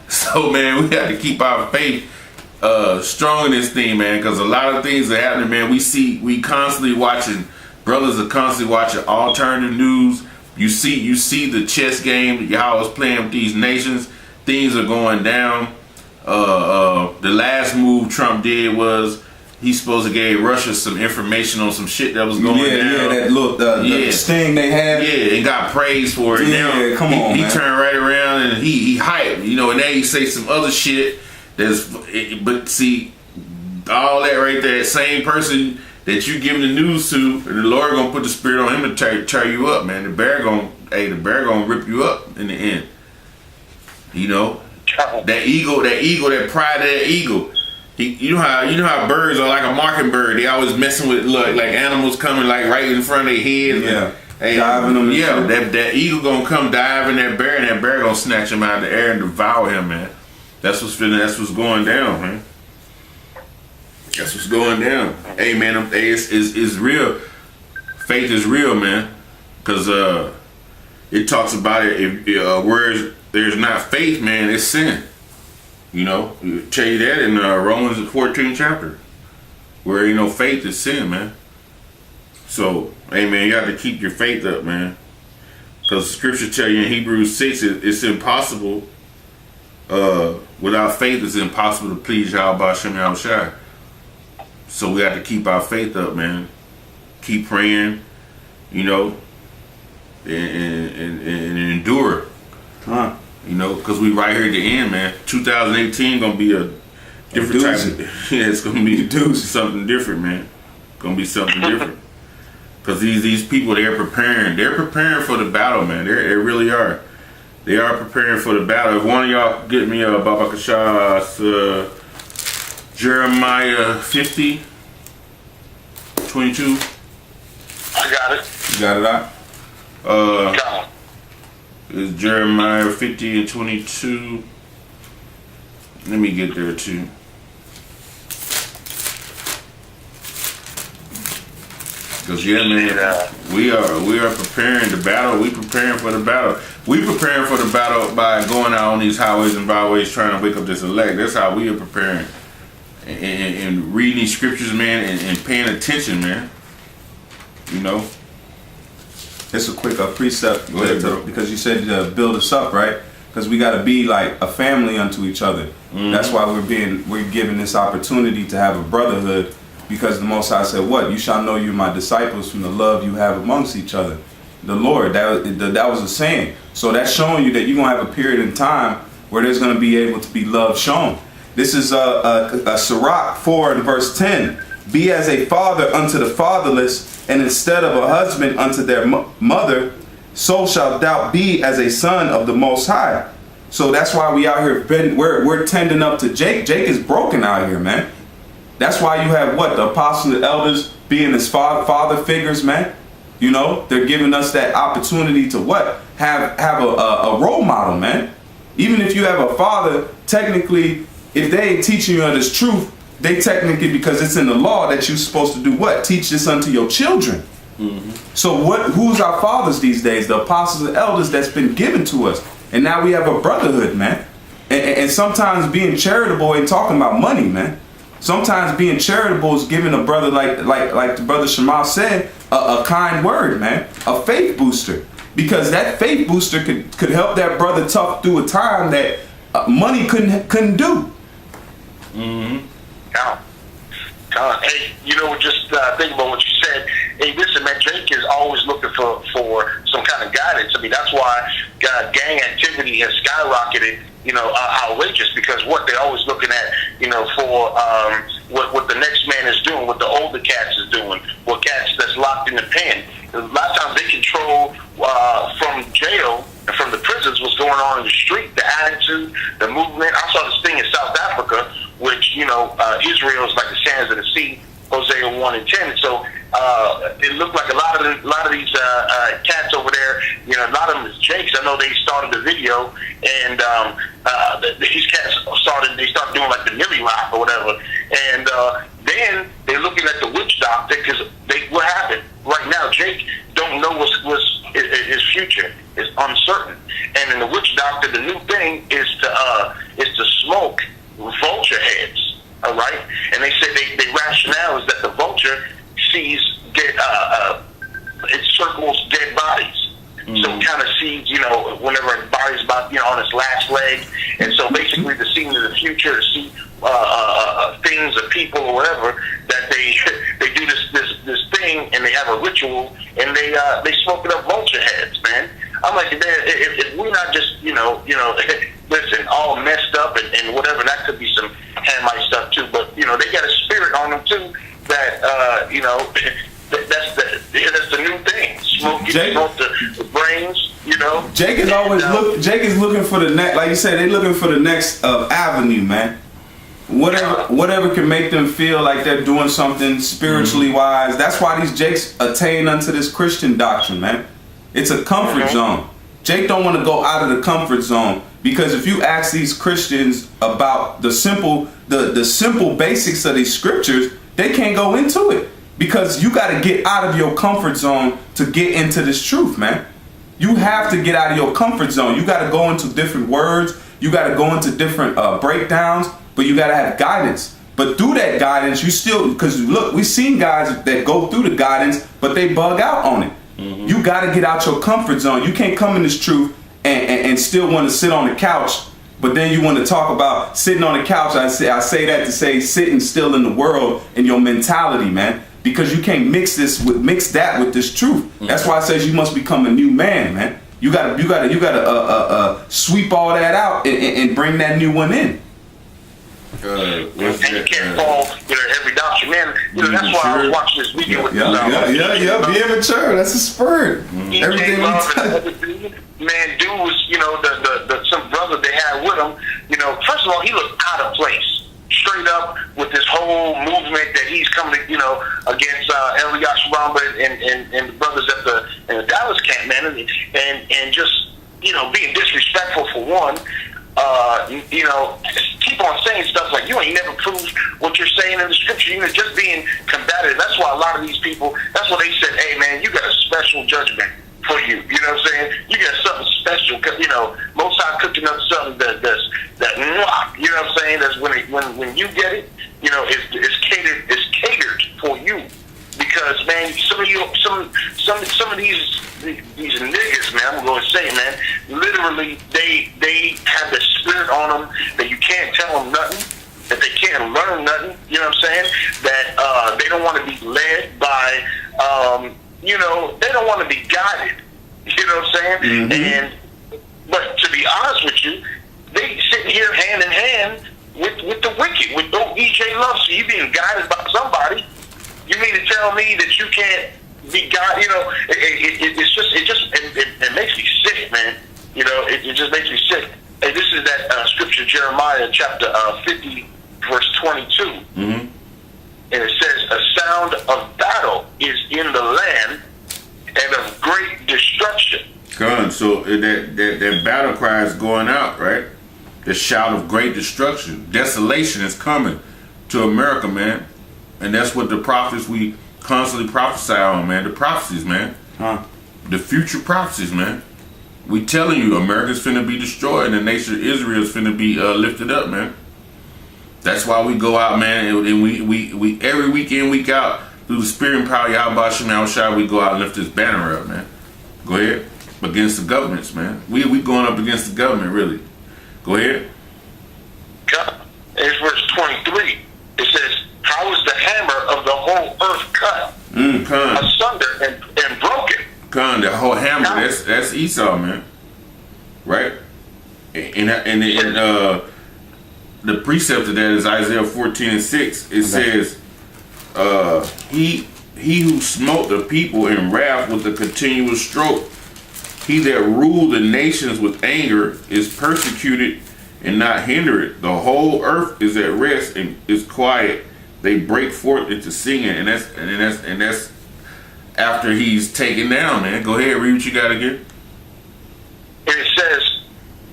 So, man, we got to keep our faith strong in this thing, man, because a lot of things are happening, man. We constantly watching, brothers are constantly watching alternative news. You see the chess game that y'all was playing with these nations. Things are going down. The last move Trump did was he's supposed to give Russia some information on some shit that was going down. Yeah, that look, the sting they had. Yeah, and got praised for it. Yeah, now, come on, he man. turned right around and he hyped, and now he say some other shit but see, all that right there, same person that you giving the news to, the Lord gonna put the spirit on him to tear you up, man. The bear gonna rip you up in the end. That ego, that pride of that eagle. You know how birds are like a mockingbird. They always messing with like animals coming like right in front of their head. Yeah. Hey, diving them. Yeah, that eagle gonna come dive in that bear, and that bear gonna snatch him out of the air and devour him, man. That's what's going down, man. That's what's going down. Hey, man, it's real. Faith is real, man. Because it talks about it. Where there's not faith, man, it's sin. It tell you that in Romans 14 chapter. Where faith is sin, man. So, hey, man, you got to keep your faith up, man. Because the scripture tell you in Hebrews 6, it's impossible. Without faith, it's impossible to please Yahweh Ba'ashem Yahushai. So we have to keep our faith up, man. Keep praying, you know, and endure. Huh. You know, because we right here at the end, man. 2018 gonna be a different type of, yeah, it's gonna be something different, man. Gonna be something different. Because these people, they're preparing for the battle, man. They really are. They are preparing for the battle. If one of y'all get me Baba Kashas, Jeremiah 50, 22. I got it. You got it out? Got it. It's Jeremiah 50 and 22. Let me get there too. Because yeah, man, we are preparing the battle. We preparing for the battle. We preparing for the battle by going out on these highways and byways trying to wake up this elect. That's how we are preparing. And reading these scriptures, man, and paying attention, man. You know? It's a quick precept Go ahead, bro. because you said to build us up, right? Because we got to be like a family unto each other. Mm-hmm. That's why we're given this opportunity to have a brotherhood. Because the Most High said, "What? You shall know you're my disciples from the love you have amongst each other." The Lord, that was a saying. So that's showing you that you're gonna have a period in time where there's gonna be able to be love shown. This is a Sirach 4 and verse 10. Be as a father unto the fatherless, and instead of a husband unto their mother, so shalt thou be as a son of the Most High. So that's why we out here. We're tending up to Jake. Jake is broken out here, man. That's why you have what? The apostles and elders being his father figures, man. You know, they're giving us that opportunity to what? Have a role model, man. Even if you have a father, technically, if they ain't teaching you this truth, they technically, because it's in the law that you're supposed to do what? Teach this unto your children. Mm-hmm. So who's our fathers these days? The apostles and elders that's been given to us. And now we have a brotherhood, man. And sometimes being charitable ain't talking about money, man. Sometimes being charitable is giving a brother like the brother Shema said, a kind word, man, a faith booster, because that faith booster could help that brother tough through a time that money couldn't do. Mm-hmm. Hey, you know, just think about what you said. Hey, listen, man, Jake is always looking for some kind of guidance. I mean, that's why gang activity has skyrocketed, you know, outrageous, because what they're always looking at, you know, for what the next man is doing, what the older cats is doing, what cats that's locked in the pen. A lot of times they control from jail and from the prisons what's going on in the street, the attitude, the movement. I saw this thing in South Africa, which, you know, Israel is like the sands of the sea, Hosea 1 and 10. So it looked like a lot of these cats over there, you know, a lot of them is Jakes. I know they started the video, and these cats started doing like the Millie Rock or whatever, and then they're looking at the witch doctor, because what happened right now, Jake don't know what's his future is uncertain, and in the witch doctor, the new thing is to smoke vulture heads. All right, and they said they rationale is that the vulture sees it circles dead bodies. Mm-hmm. So it kind of sees, you know, whenever a body's about, you know, on its last leg, and so basically the seeing of the future, see things or people or whatever, that they do this thing, and they have a ritual, and they smoke it up vulture heads, man. I'm like, man, if we're not just, you know, listen, all messed up and whatever, that could be some Hamite stuff too, but, you know, they got a spirit on them too that, you know, that's the new thing. Smoke the brains, you know. Jake is always Jake is looking for the next, like you said, they're looking for the next avenue, man. Whatever can make them feel like they're doing something spiritually wise. That's why these Jakes attain unto this Christian doctrine, man. It's a comfort zone. Jake don't want to go out of the comfort zone, because if you ask these Christians about the simple basics of these scriptures, they can't go into it, because you got to get out of your comfort zone to get into this truth, man. You have to get out of your comfort zone. You got to go into different words. You got to go into different breakdowns, but you got to have guidance. But through that guidance, you still, because look, we've seen guys that go through the guidance, but they bug out on it. Mm-hmm. You got to get out your comfort zone. You can't come in this truth and still want to sit on the couch But then you want to talk about sitting on the couch. I say that to say sitting still in the world and your mentality, man, because you can't mix that with this truth. That's why it says you must become a new man, man. You gotta sweep all that out and bring that new one in. And you can't fall, every doctrine, man. That's why I was watching this video with being mature. That's a spurt. Everything man, dude was, the some brother they had with him. First of all, he looked out of place, straight up, with this whole movement that he's coming, against Elias Ramba and the brothers in the Dallas camp, man, and just being disrespectful for one. Keep on saying stuff like you ain't never proved what you're saying in the scripture. Just being combative. That's why a lot of these people. That's what they said. Hey, man, you got a special judgment for you. You know what I'm saying? You got something special. Most High cooking up something that you know what I'm saying? That's when you get it. It's catered for you. Because, man, some of these niggas, man, I'm going to say, man, literally they have the spirit on them that you can't tell them nothing, that they can't learn nothing. You know what I'm saying? That they don't want to be led by, they don't want to be guided. You know what I'm saying? But to be honest with you, they sitting here hand in hand with the wicked, with EJ Love. So you being guided by somebody. You mean to tell me that you can't be God? It makes me sick, man. It just makes me sick. Hey, this is that scripture, Jeremiah chapter 50, verse 22. And it says, "A sound of battle is in the land, and of great destruction." Gun. So that battle cry is going out, right? The shout of great destruction, desolation is coming to America, man. And that's what the prophets we constantly prophesy on, man. The prophecies, man. The future prophecies, man. We telling you, America's finna be destroyed, and the nation of Israel is finna be lifted up, man. That's why we go out, man, and we every week in, week out, through the spirit and power of Yahweh Shem Yahushua, we go out and lift this banner up, man. Go ahead. Against the governments, man. We going up against the government, really. Go ahead. It's verse 23. It says, "How is the hammer of the whole earth cut asunder and broken?" The whole hammer, that's Esau, man. Right? And the precept of that is Isaiah 14:6. It says, he who smote the people in wrath with a continuous stroke, he that ruled the nations with anger is persecuted and not hindered. The whole earth is at rest and is quiet. They break forth into singing, and that's after he's taken down, man. Go ahead, read what you got again. And it says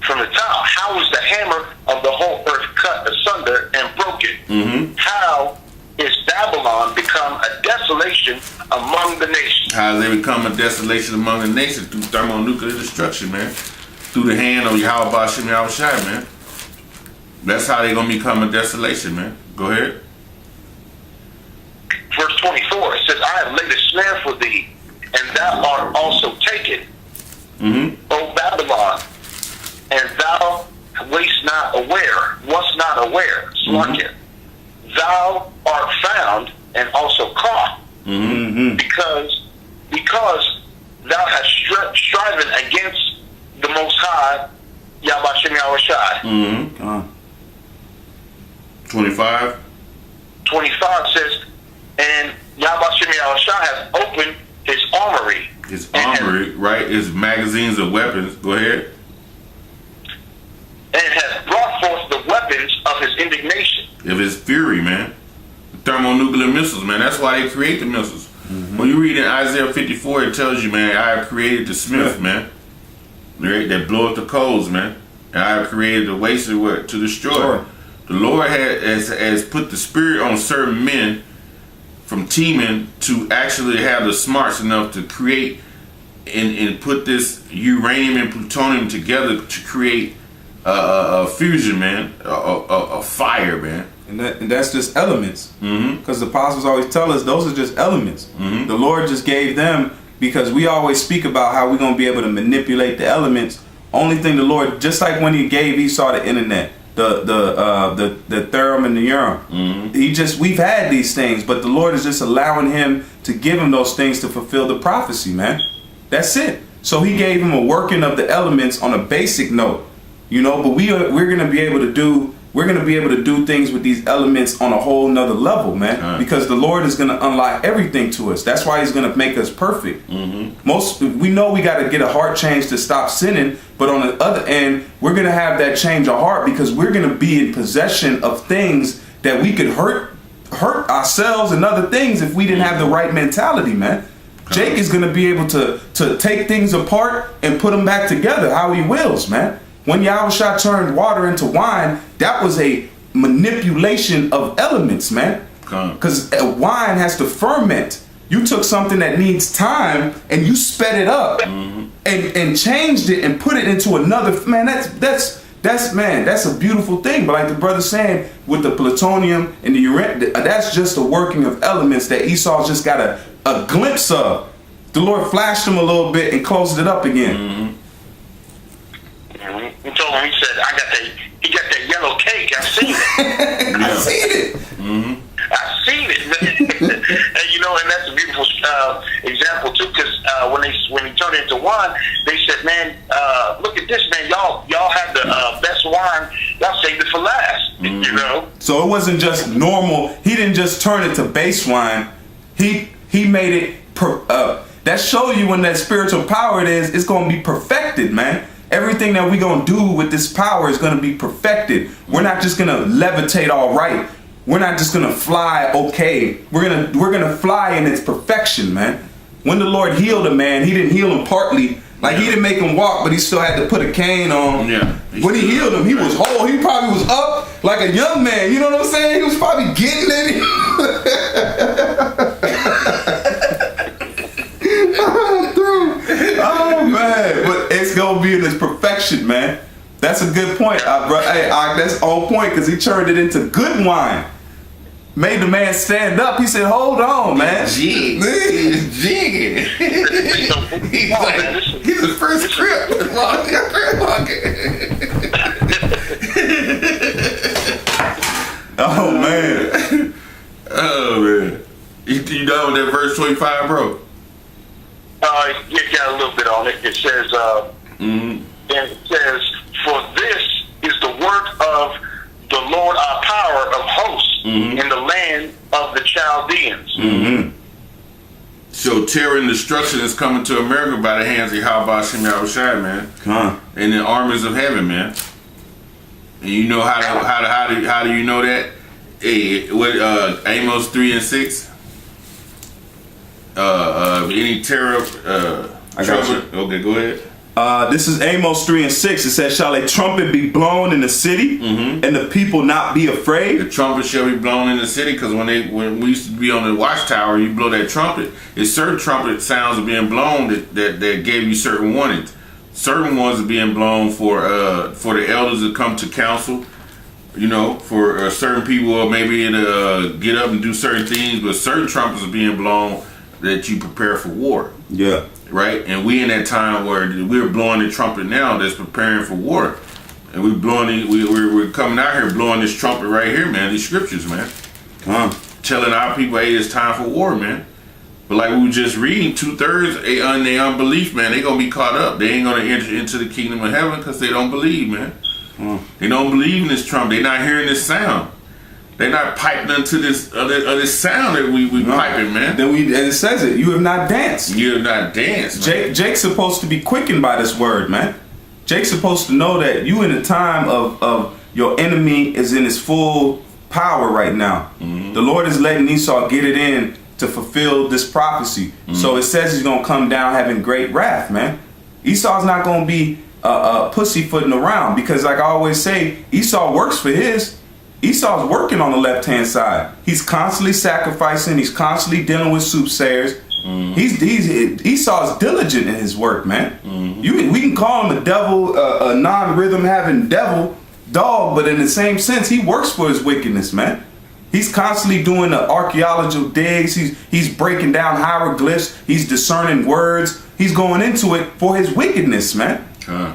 from the top, "How is the hammer of the whole earth cut asunder and broken? How is Babylon become a desolation among the nations?" How has they become a desolation among the nations? Through thermonuclear destruction, man. Through the hand of Yahweh Shem Yahushua, man. That's how they gonna become a desolation, man. Go ahead. Verse 24, it says, "I have laid a snare for thee, and thou art also taken, O Babylon, and thou wast not aware, Slakin. Thou art found and also caught, because thou hast striven against the Most High, Yahweh Shem Yahushua." 25. 25 says, "And Yahweh Shem Yahushua has opened his armory." His armory, right? His magazines of weapons. Go ahead. "And has brought forth the weapons of his indignation." Of his fury, man. Thermonuclear missiles, man. That's why they create the missiles. When you read in Isaiah 54, it tells you, man, I have created the smith, man. Right? That blow up the coals, man. And I have created the waster to destroy. Sure. The Lord has put the spirit on certain men from teaming to actually have the smarts enough to create and put this uranium and plutonium together to create a fusion, man, a fire, man. And that's just elements. Because the apostles always tell us those are just elements. The Lord just gave them, because we always speak about how we're going to be able to manipulate the elements Only thing the Lord, just like when he gave Esau the internet, the Thummim and the Urim, we've had these things, but the Lord is just allowing him to give him those things to fulfill the prophecy, man. That's it. So he gave him a working of the elements on a basic note, but we're gonna be able to do things with these elements on a whole nother level, man. Because the Lord is gonna unlock everything to us. That's why he's gonna make us perfect. We know we gotta get a heart change to stop sinning, but on the other end, we're gonna have that change of heart because we're gonna be in possession of things that we could hurt ourselves and other things if we didn't have the right mentality, man. Jake is gonna be able to take things apart and put them back together how he wills, man. When Yahushua turned water into wine, that was a manipulation of elements, man. Because wine has to ferment. You took something that needs time and you sped it up and changed it and put it into another. Man, that's a beautiful thing. But like the brother saying, with the plutonium and the uranium, that's just a working of elements that Esau just got a glimpse of. The Lord flashed him a little bit and closed it up again. He told him, he said, he got that yellow cake. I seen it. I seen it. I seen it. And and that's a beautiful example too, because when he turned it into wine, they said, man, look at this, man. Y'all have the best wine. Y'all saved it for last. So it wasn't just normal. He didn't just turn it to base wine. He made it. That shows you when that spiritual power it's going to be perfected, man. Everything that we're going to do with this power is going to be perfected. We're not just going to levitate all right. We're not just going to fly okay. We're going to fly in its perfection, man. When the Lord healed a man, he didn't heal him partly. Like he didn't make him walk, but he still had to put a cane on. Yeah. When he healed him, he was whole. He probably was up like a young man. You know what I'm saying? He was probably getting it. Oh man, but it's gonna be in its perfection, man. That's a good point, bro. Hey, that's on point because he turned it into good wine. Made the man stand up. He said, "Hold on, man." He's jigging. He's the first crip. Oh man. Oh man. You done with that verse 25, bro? You got a little bit on it. It says, and it says, "For this is the work of the Lord our power of hosts in the land of the Chaldeans." So terror and destruction is coming to America by the hands of Yahweh Hashem Yahushai, man. And the armies of heaven, man. And you know how do you know that? Hey, with Amos 3 and 6. Any terror? I got you. Okay, go ahead. This is Amos 3 and 6. It says, "Shall a trumpet be blown in the city, and the people not be afraid?" The trumpet shall be blown in the city, because when we used to be on the watchtower, you blow that trumpet. It's certain trumpet sounds are being blown that gave you certain warnings. Certain ones are being blown for the elders to come to council. For certain people maybe to get up and do certain things, but certain trumpets are being blown that you prepare for war. Yeah. Right? And we in that time where we're blowing the trumpet now that's preparing for war. And we're coming out here blowing this trumpet right here, man, these scriptures, man. Telling our people, hey, it's time for war, man. But like we were just reading, 2/3 in their unbelief, man, they going to be caught up. They ain't going to enter into the kingdom of heaven because they don't believe, man. They don't believe in this trumpet. They're not hearing this sound. They're not piping into this sound that we piping, man. And it says it. You have not danced. You have not danced, man. Jake's supposed to be quickened by this word, man. Jake's supposed to know that you in a time of your enemy is in his full power right now. The Lord is letting Esau get it in to fulfill this prophecy. So it says he's going to come down having great wrath, man. Esau's not going to be pussyfooting around because, like I always say, Esau works for his. Esau's working on the left-hand side. He's constantly sacrificing. He's constantly dealing with soothsayers. Esau's diligent in his work, man. We can call him a devil, a non-rhythm having devil dog, but in the same sense, he works for his wickedness, man. He's constantly doing the archaeological digs. He's breaking down hieroglyphs. He's discerning words. He's going into it for his wickedness, man.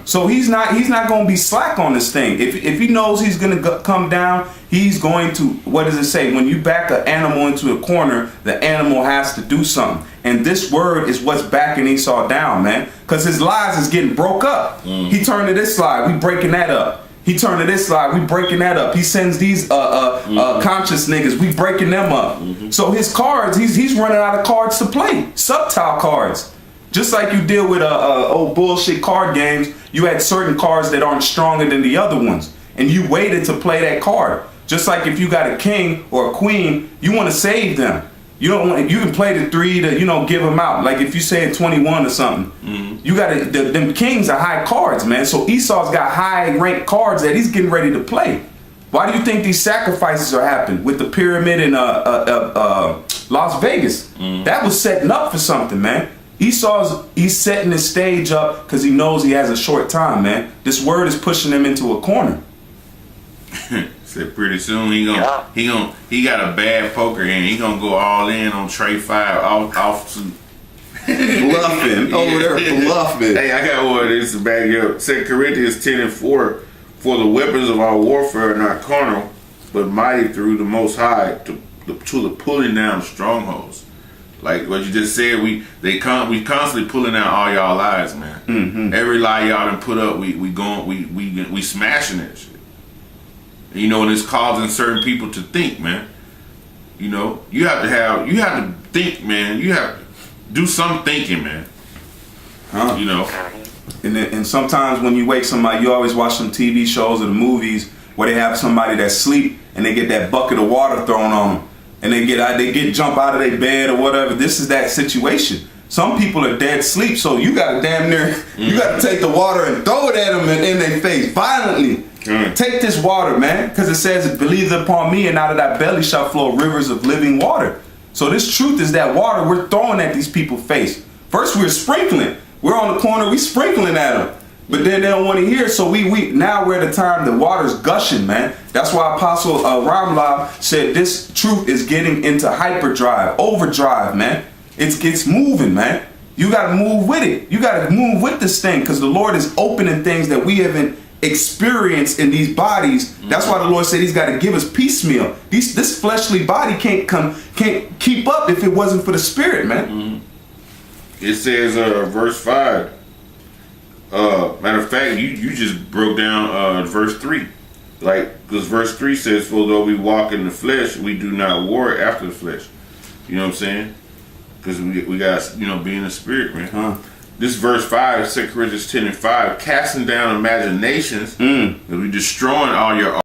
So he's not going to be slack on this thing. If he knows he's going to come down, he's going to, what does it say? When you back an animal into a corner, the animal has to do something. And this word is what's backing Esau down, man. Because his lies is getting broke up. He turned to this slide, we breaking that up. He turned to this slide, we breaking that up. He sends these conscious niggas, we breaking them up. So his cards, he's running out of cards to play. Subtile cards. Just like you deal with old bullshit card games, you had certain cards that aren't stronger than the other ones, and you waited to play that card. Just like if you got a king or a queen, you want to save them. You don't want. You can play the 3 to give them out. Like if you say 21 or something, you got to. Them kings are high cards, man. So Esau's got high ranked cards that he's getting ready to play. Why do you think these sacrifices are happening with the pyramid in Las Vegas? That was setting up for something, man. He's setting the stage up because he knows he has a short time, man. This word is pushing him into a corner. Said pretty soon he got a bad poker hand. He gonna go all in on Trey 5 off some bluffing over there, bluffing. Hey, I got one of this to back you up. 2 Corinthians 10:4. For the weapons of our warfare are not carnal, but mighty through the Most High to the pulling down strongholds. Like what you just said, we constantly pulling out all y'all lies, man. Every lie y'all done put up, we smashing that shit. And it's causing certain people to think, man. You have to think, man. You have to do some thinking, man. And sometimes when you wake somebody, you always watch some TV shows or the movies where they have somebody that sleep and they get that bucket of water thrown on them. And they jump out of their bed or whatever. This is that situation. Some people are dead sleep, so you got to damn near, you got to take the water and throw it at them in their face violently. Take this water, man, because it says, "Believe upon me, and out of thy belly shall flow rivers of living water." So this truth is that water we're throwing at these people's face. First, we're sprinkling. We're on the corner, we sprinkling at them. But then they don't want to hear, so we now we're at the time the water's gushing, man. That's why Apostle Ramlab said this truth is getting into hyperdrive, overdrive, man. It's moving, man. You got to move with it. You got to move with this thing because the Lord is opening things that we haven't experienced in these bodies. That's why the Lord said he's got to give us piecemeal. This fleshly body can't keep up if it wasn't for the Spirit, man. It says verse 5. Matter of fact, you just broke down verse 3. Because verse 3 says, "For though we walk in the flesh, we do not war after the flesh." You know what I'm saying? Because we got be in the Spirit, man. This verse 5, 2 Corinthians 10:5, casting down imaginations, that we destroying all your